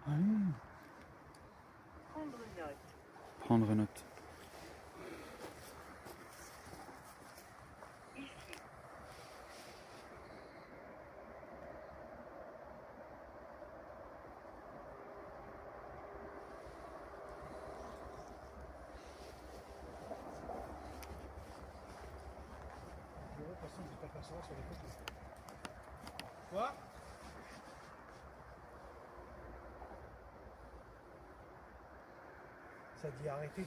Allez. Prendre note. Prendre note. Ici. De toute façon, je vais pas faire ça sur les photos. Quoi? Ça dit arrêter.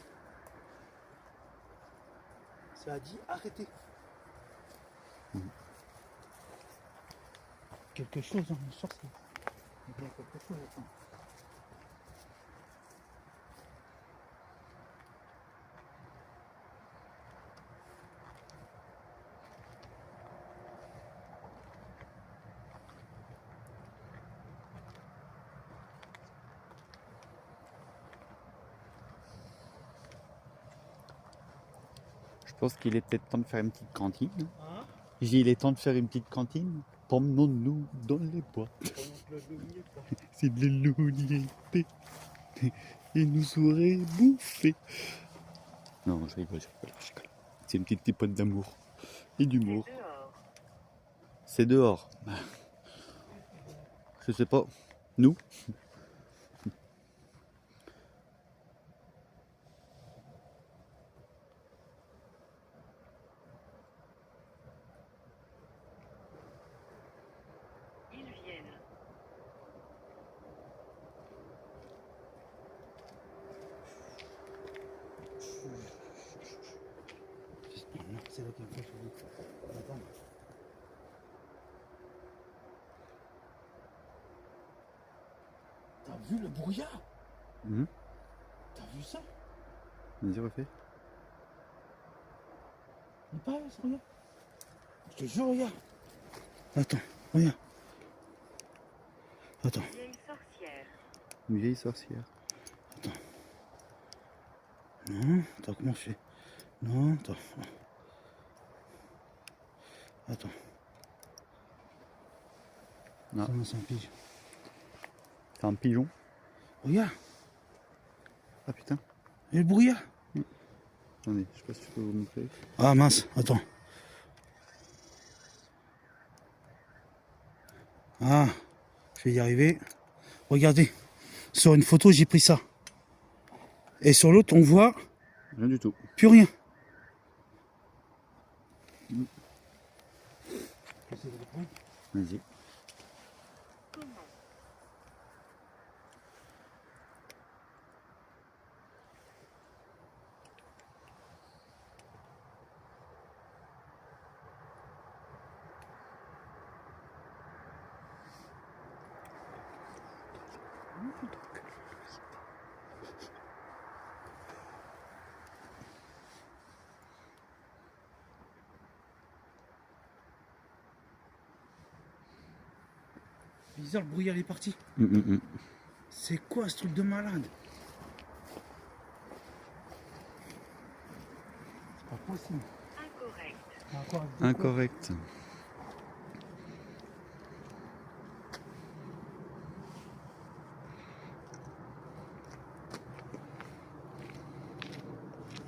Ça a dit arrêter. Quelque chose, hein, je suis sûr que c'est bien quelque chose. Attends. Je pense qu'il est peut-être temps de faire une petite cantine. Hein? J'ai dit, il est temps de faire une petite cantine. Promenons-nous dans les bois. C'est de l'oignon et nous aurait bouffé. Non, je rigole, je rigole. C'est une petite pote d'amour et d'humour. Dehors. C'est dehors. Je sais pas. Nous? Ils viennent. Non, c'est là qu'il faut que je vous dise. Attends. T'as vu le brouillard? T'as vu ça? Vas-y, refais. Il paraît, regarde. Je te jure, regarde. Attends, regarde. Attends, Vieille sorcière. Une vieille sorcière. non, attends, comment je fais? Non, attends. Attends. Non. Ça, c'est un pigeon. C'est un pigeon. Regarde, Ah putain. et le brouillard. Attendez, je sais pas si je peux vous montrer. Ah mince, attends. Ah, je vais y arriver. Regardez, sur une photo, j'ai pris ça. Et sur l'autre, on voit Rien du tout. plus rien. Vas-y. Comment? Bizarre, le brouillard est parti. C'est quoi ce truc de malade? C'est pas possible. Incorrect. Incorrect.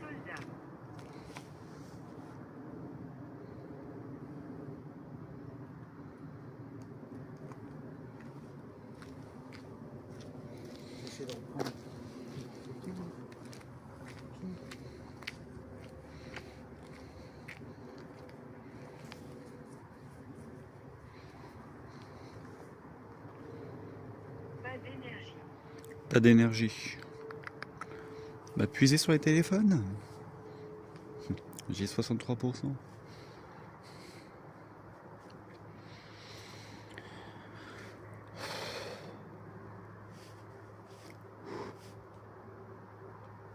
Soldat. essayer de reprendre. Pas d'énergie. Pas d'énergie. Bah puisez sur les téléphones. J'ai 63%.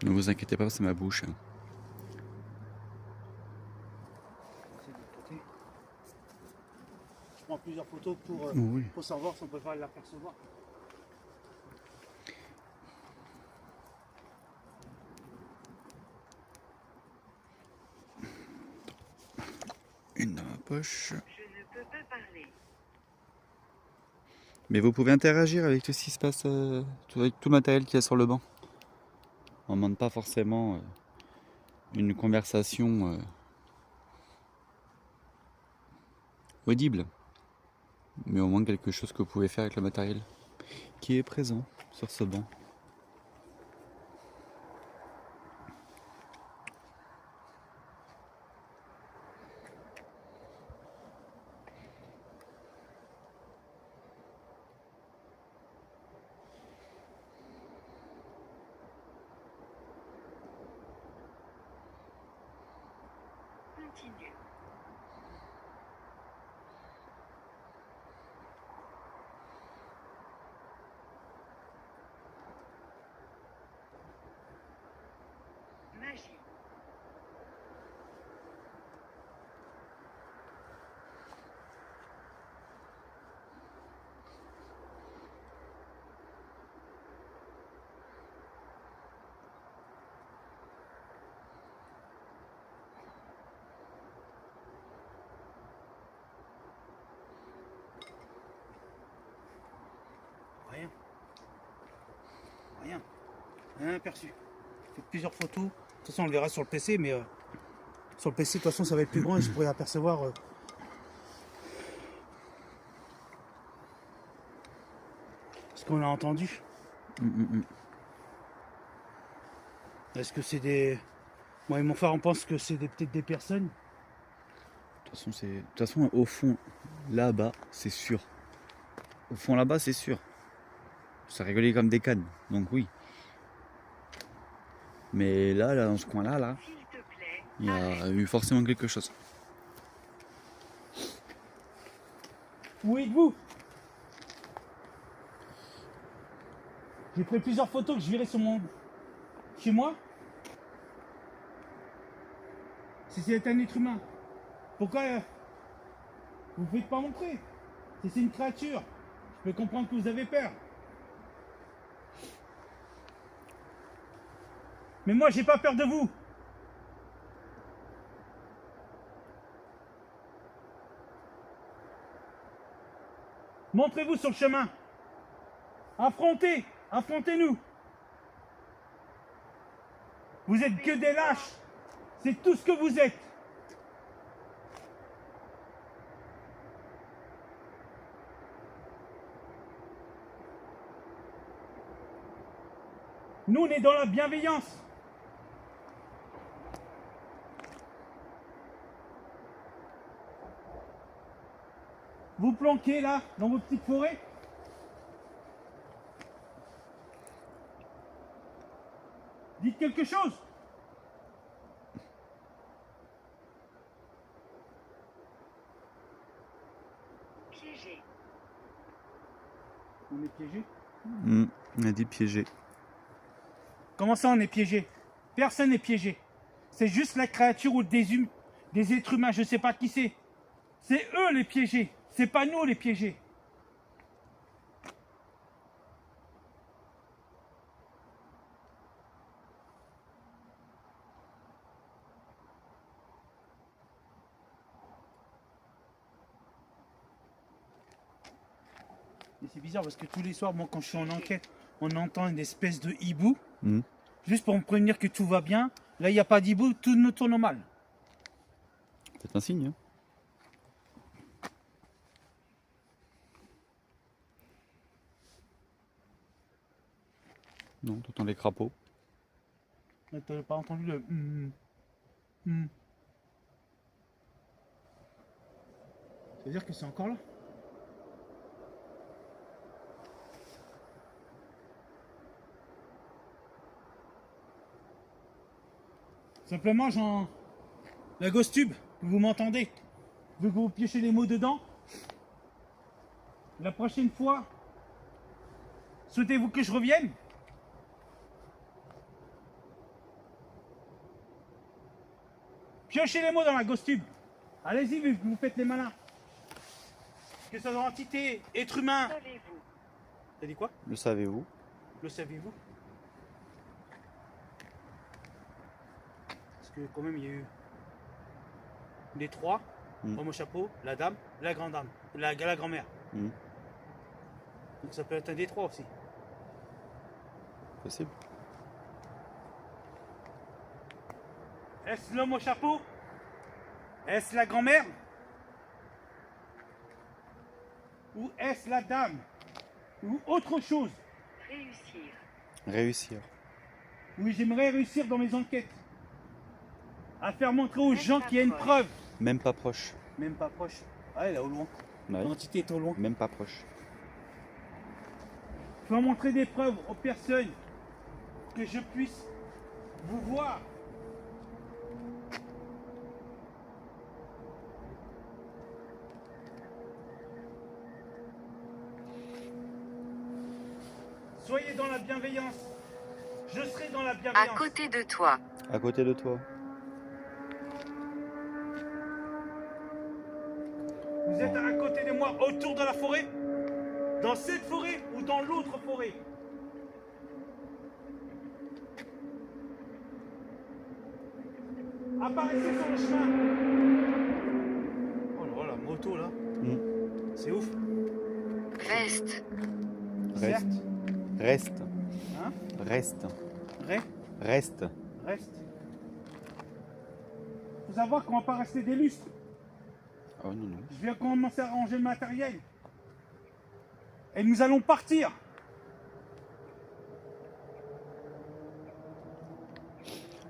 Ne vous inquiétez pas, c'est ma bouche. C'est de l'autre côté. Je prends plusieurs photos Oui. pour savoir si on peut pas l'apercevoir. Une dans ma poche. Je ne peux pas parler. Mais vous pouvez interagir avec tout ce qui se passe, avec tout le matériel qu'il y a sur le banc. On ne demande pas forcément une conversation audible. Mais au moins quelque chose que vous pouvez faire avec le matériel qui est présent sur ce banc. Continue. Magie. Rien. Rien. Rien aperçu. J'ai fait plusieurs photos. De toute façon, on le verra sur le PC, mais sur le PC, de toute façon, ça va être plus grand et je pourrais apercevoir. Ce qu'on a entendu. Est-ce que c'est des. Moi et mon frère, on pense que c'est peut-être des personnes. De toute façon, au fond, là-bas, c'est sûr. Au fond, là-bas, c'est sûr. Ça rigolait comme des cannes, donc oui. Mais là, dans ce coin-là, là, S'il te plaît. il y a eu forcément quelque chose. Où êtes-vous? J'ai pris plusieurs photos que je verrai sur mon. Chez moi. Si c'est un être humain, pourquoi vous ne pouvez pas montrer? Si c'est une créature, je peux comprendre que vous avez peur. Mais moi, j'ai pas peur de vous. Montrez-vous sur le chemin. Affrontez, affrontez-nous. Vous êtes que des lâches. C'est tout ce que vous êtes. Nous, on est dans la bienveillance. Vous planquez là, dans vos petites forêts. Dites quelque chose. Piégé. On est piégé. On a dit piégé. Comment ça, on est piégé? Personne n'est piégé. C'est juste la créature ou des êtres humains, je sais pas qui c'est. C'est eux les piégés. C'est pas nous les piégés. Et c'est bizarre parce que tous les soirs, moi, quand je suis en enquête, on entend une espèce de hibou. Juste pour me prévenir que tout va bien. Là, il n'y a pas d'hibou, tout nous tourne mal. C'est un signe. Hein. Non, t'entends les crapauds. T'as pas entendu le C'est-à-dire que c'est encore là? Simplement, la Ghost Tube, vous m'entendez? Vu que vous piochez les mots dedans, la prochaine fois, souhaitez-vous que je revienne? Piochez les mots dans la Ghost Tube. Allez-y, vous faites les malins. Que ce soit entité, être humain. Savez-vous? T'as dit quoi? Le savez-vous? Le saviez-vous? Parce que quand même il y a eu les trois, homme au chapeau, la dame, la grande dame, la grand-mère. Mm. Donc ça peut être un des trois aussi. Possible. Est-ce l'homme au chapeau? Est-ce la grand-mère? Ou est-ce la dame? Ou autre chose? Réussir. Réussir. Oui, j'aimerais réussir dans mes enquêtes. À faire montrer aux gens qu'il y a une preuve. Même pas proche. Même pas proche. Ah, elle est au loin. Ouais. L'entité est au loin. Même pas proche. Faire montrer des preuves aux personnes que je puisse vous voir. Soyez dans la bienveillance. Je serai dans la À bienveillance. côté de toi. À côté de toi. Vous êtes à côté de moi, autour de la forêt? Dans cette forêt ou dans l'autre forêt? Apparaissez sur le chemin. Oh là, la moto là. C'est ouf. Reste. Reste. Reste. Hein? Reste. Ré, Reste. reste. Faut savoir qu'on va pas rester des lustres. Oh non, non. Je viens commencer à ranger le matériel. Et nous allons partir.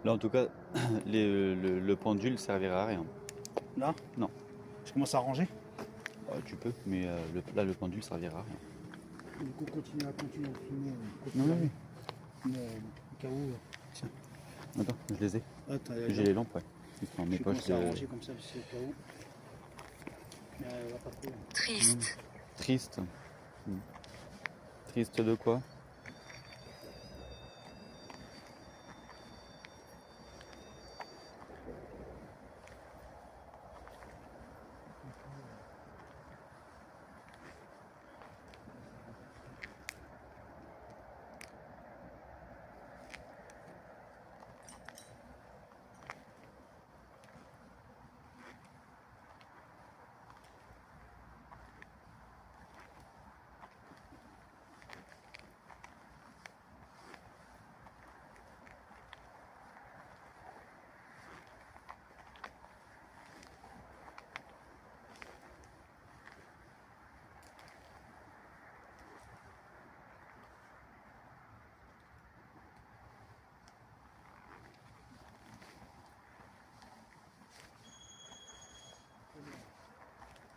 Là, en tout cas, le pendule servira à rien. Là? Non. Je commence à ranger. Ouais, tu peux, mais là, le pendule servira à rien. Du coup, continue à filmer. Non, non, oui. Au cas où. Tiens. Attends, je les ai. Ah, t'as J'ai les lampes, ouais. Ils sont dans mes je poches. commence à ranger comme ça, c'est au cas où. Mais va pas trop. Triste. Triste. Triste de quoi?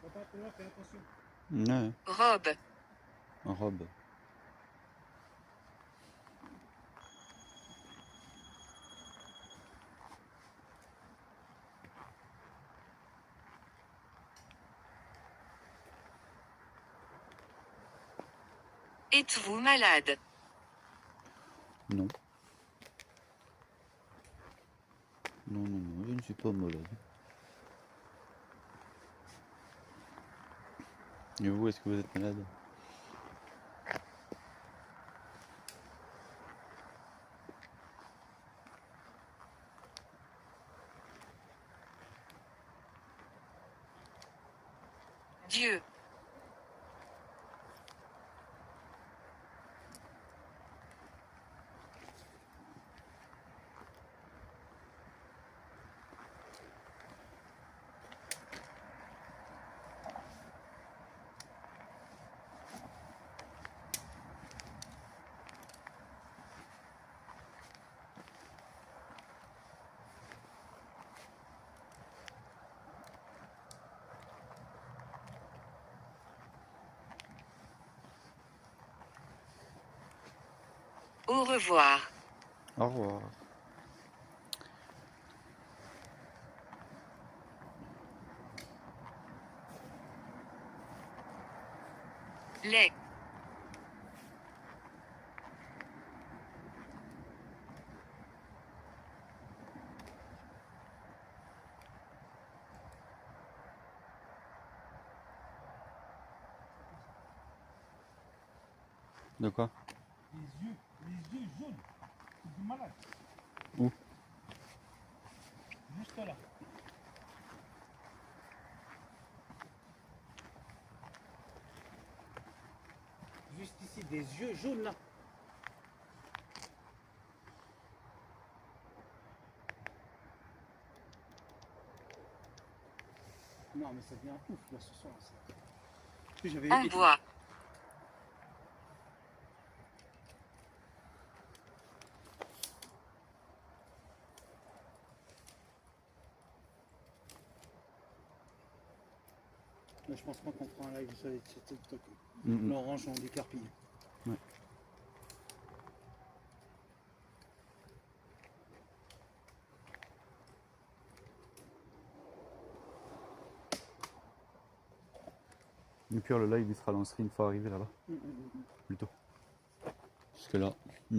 Va pas trop loin, fais attention. Ouais, Robe. en robe. Êtes-vous malade? Non. Non, non, non, je ne suis pas malade. Et vous, est-ce que vous êtes malade? Dieu. Au revoir. Au revoir. Les. De quoi? Les yeux jaunes. C'est du malade. Où? Juste là. Juste ici, des yeux jaunes là. Non mais ça devient ouf là ce soir. J'avais En bois. Là, je pense pas qu'on fera un live sur les TikTok. Mm. L'orange, on décarpille. Ouais. Et puis le live il sera lancé une fois arrivé là-bas. Plutôt. Jusque là. Je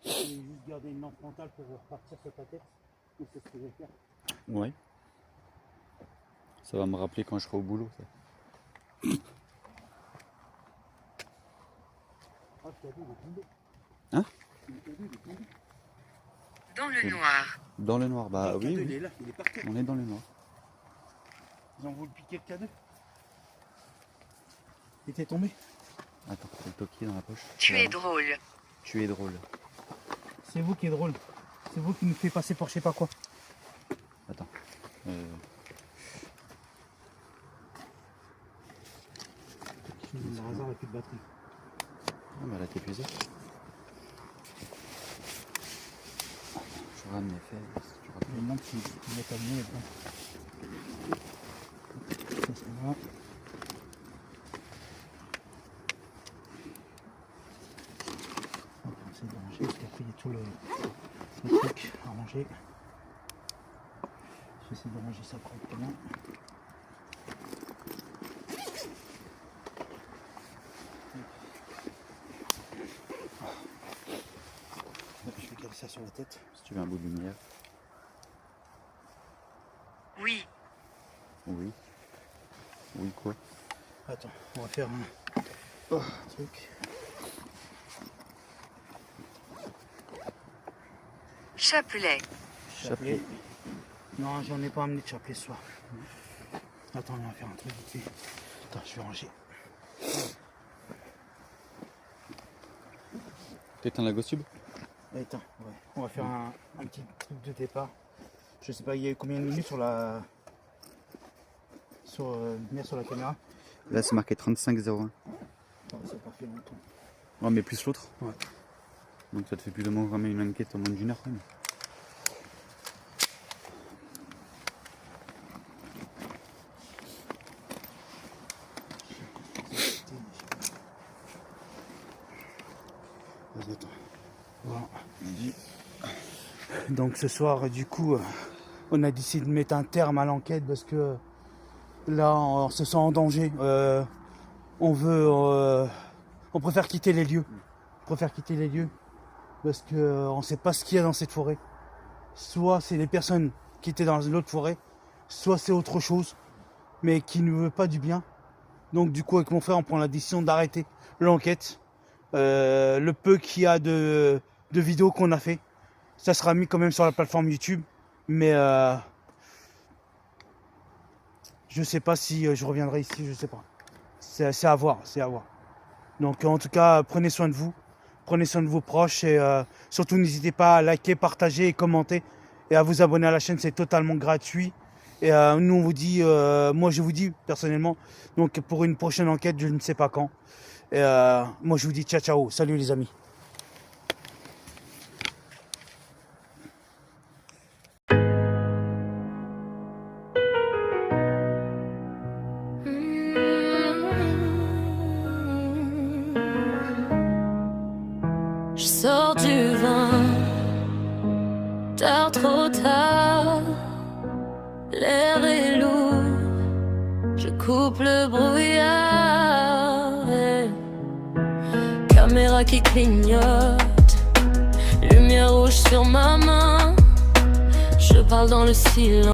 vais juste garder une lampe frontale pour repartir sur ta tête. Et c'est ce que je vais faire. Ouais. Ça va me rappeler quand je serai au boulot. Ça. Ah, je t'ai dit, il est tombé. Hein? Il est tombé. Dans le noir. Dans le noir, bah Le oui, K2, il oui. est là, il est par terre. On est dans le noir. Ils ont voulu piquer le K2. Il était tombé. Attends, le toki dans la poche. Tu Voilà. es drôle. Tu es drôle. C'est vous qui est drôle. C'est vous qui nous fait passer pour je sais pas quoi. Attends. Le hasard et plus de batterie. Ah bah là t'es épuisé. Je rame les fesses. Tu rappelles. Les lampes qui mettent à mieux là. Ça va. On va essayer de ranger parce qu'après il y a tout le truc à ranger. Je vais essayer de ranger ça correctement. Je vais caler ça sur la tête. Si tu veux un bout de lumière. Oui. Oui. Oui quoi? Attends, on va faire un truc. Chapelet. Chapelet. Non, j'en ai pas amené de chapelet ce soir. Attends, on va faire un truc vite fait. Attends, je vais ranger. T'éteins la gosse tube? Attends, ouais. On va faire un petit truc de départ. Je sais pas, il y a eu combien de minutes sur la. Sur la caméra? Là c'est marqué 35,01. Non, c'est pas fait longtemps. Oh mais plus l'autre? Ouais. Donc ça te fait plus ou moins ramener une enquête en moins d'une heure quand même. Vas-y, attends. Voilà. Donc ce soir, du coup, on a décidé de mettre un terme à l'enquête parce que là, on se sent en danger. On préfère quitter les lieux. On préfère quitter les lieux parce qu'on ne sait pas ce qu'il y a dans cette forêt. Soit c'est les personnes qui étaient dans l'autre forêt, soit c'est autre chose, mais qui ne veut pas du bien. Donc du coup, avec mon frère, on prend la décision d'arrêter l'enquête. Le peu qu'il y a de vidéos qu'on a fait, ça sera mis quand même sur la plateforme YouTube. Mais je sais pas si je reviendrai ici, je sais pas. C'est à voir, c'est à voir. Donc en tout cas, prenez soin de vous, prenez soin de vos proches et surtout n'hésitez pas à liker, partager et commenter et à vous abonner à la chaîne, c'est totalement gratuit. Et nous on vous dit, moi je vous dis personnellement, donc pour une prochaine enquête, je ne sais pas quand. Et moi je vous dis ciao ciao, salut les amis. trop tard. L'air est lourd, je coupe le brouillard. Caméra qui clignote, lumière rouge sur ma main. Je parle dans le silence.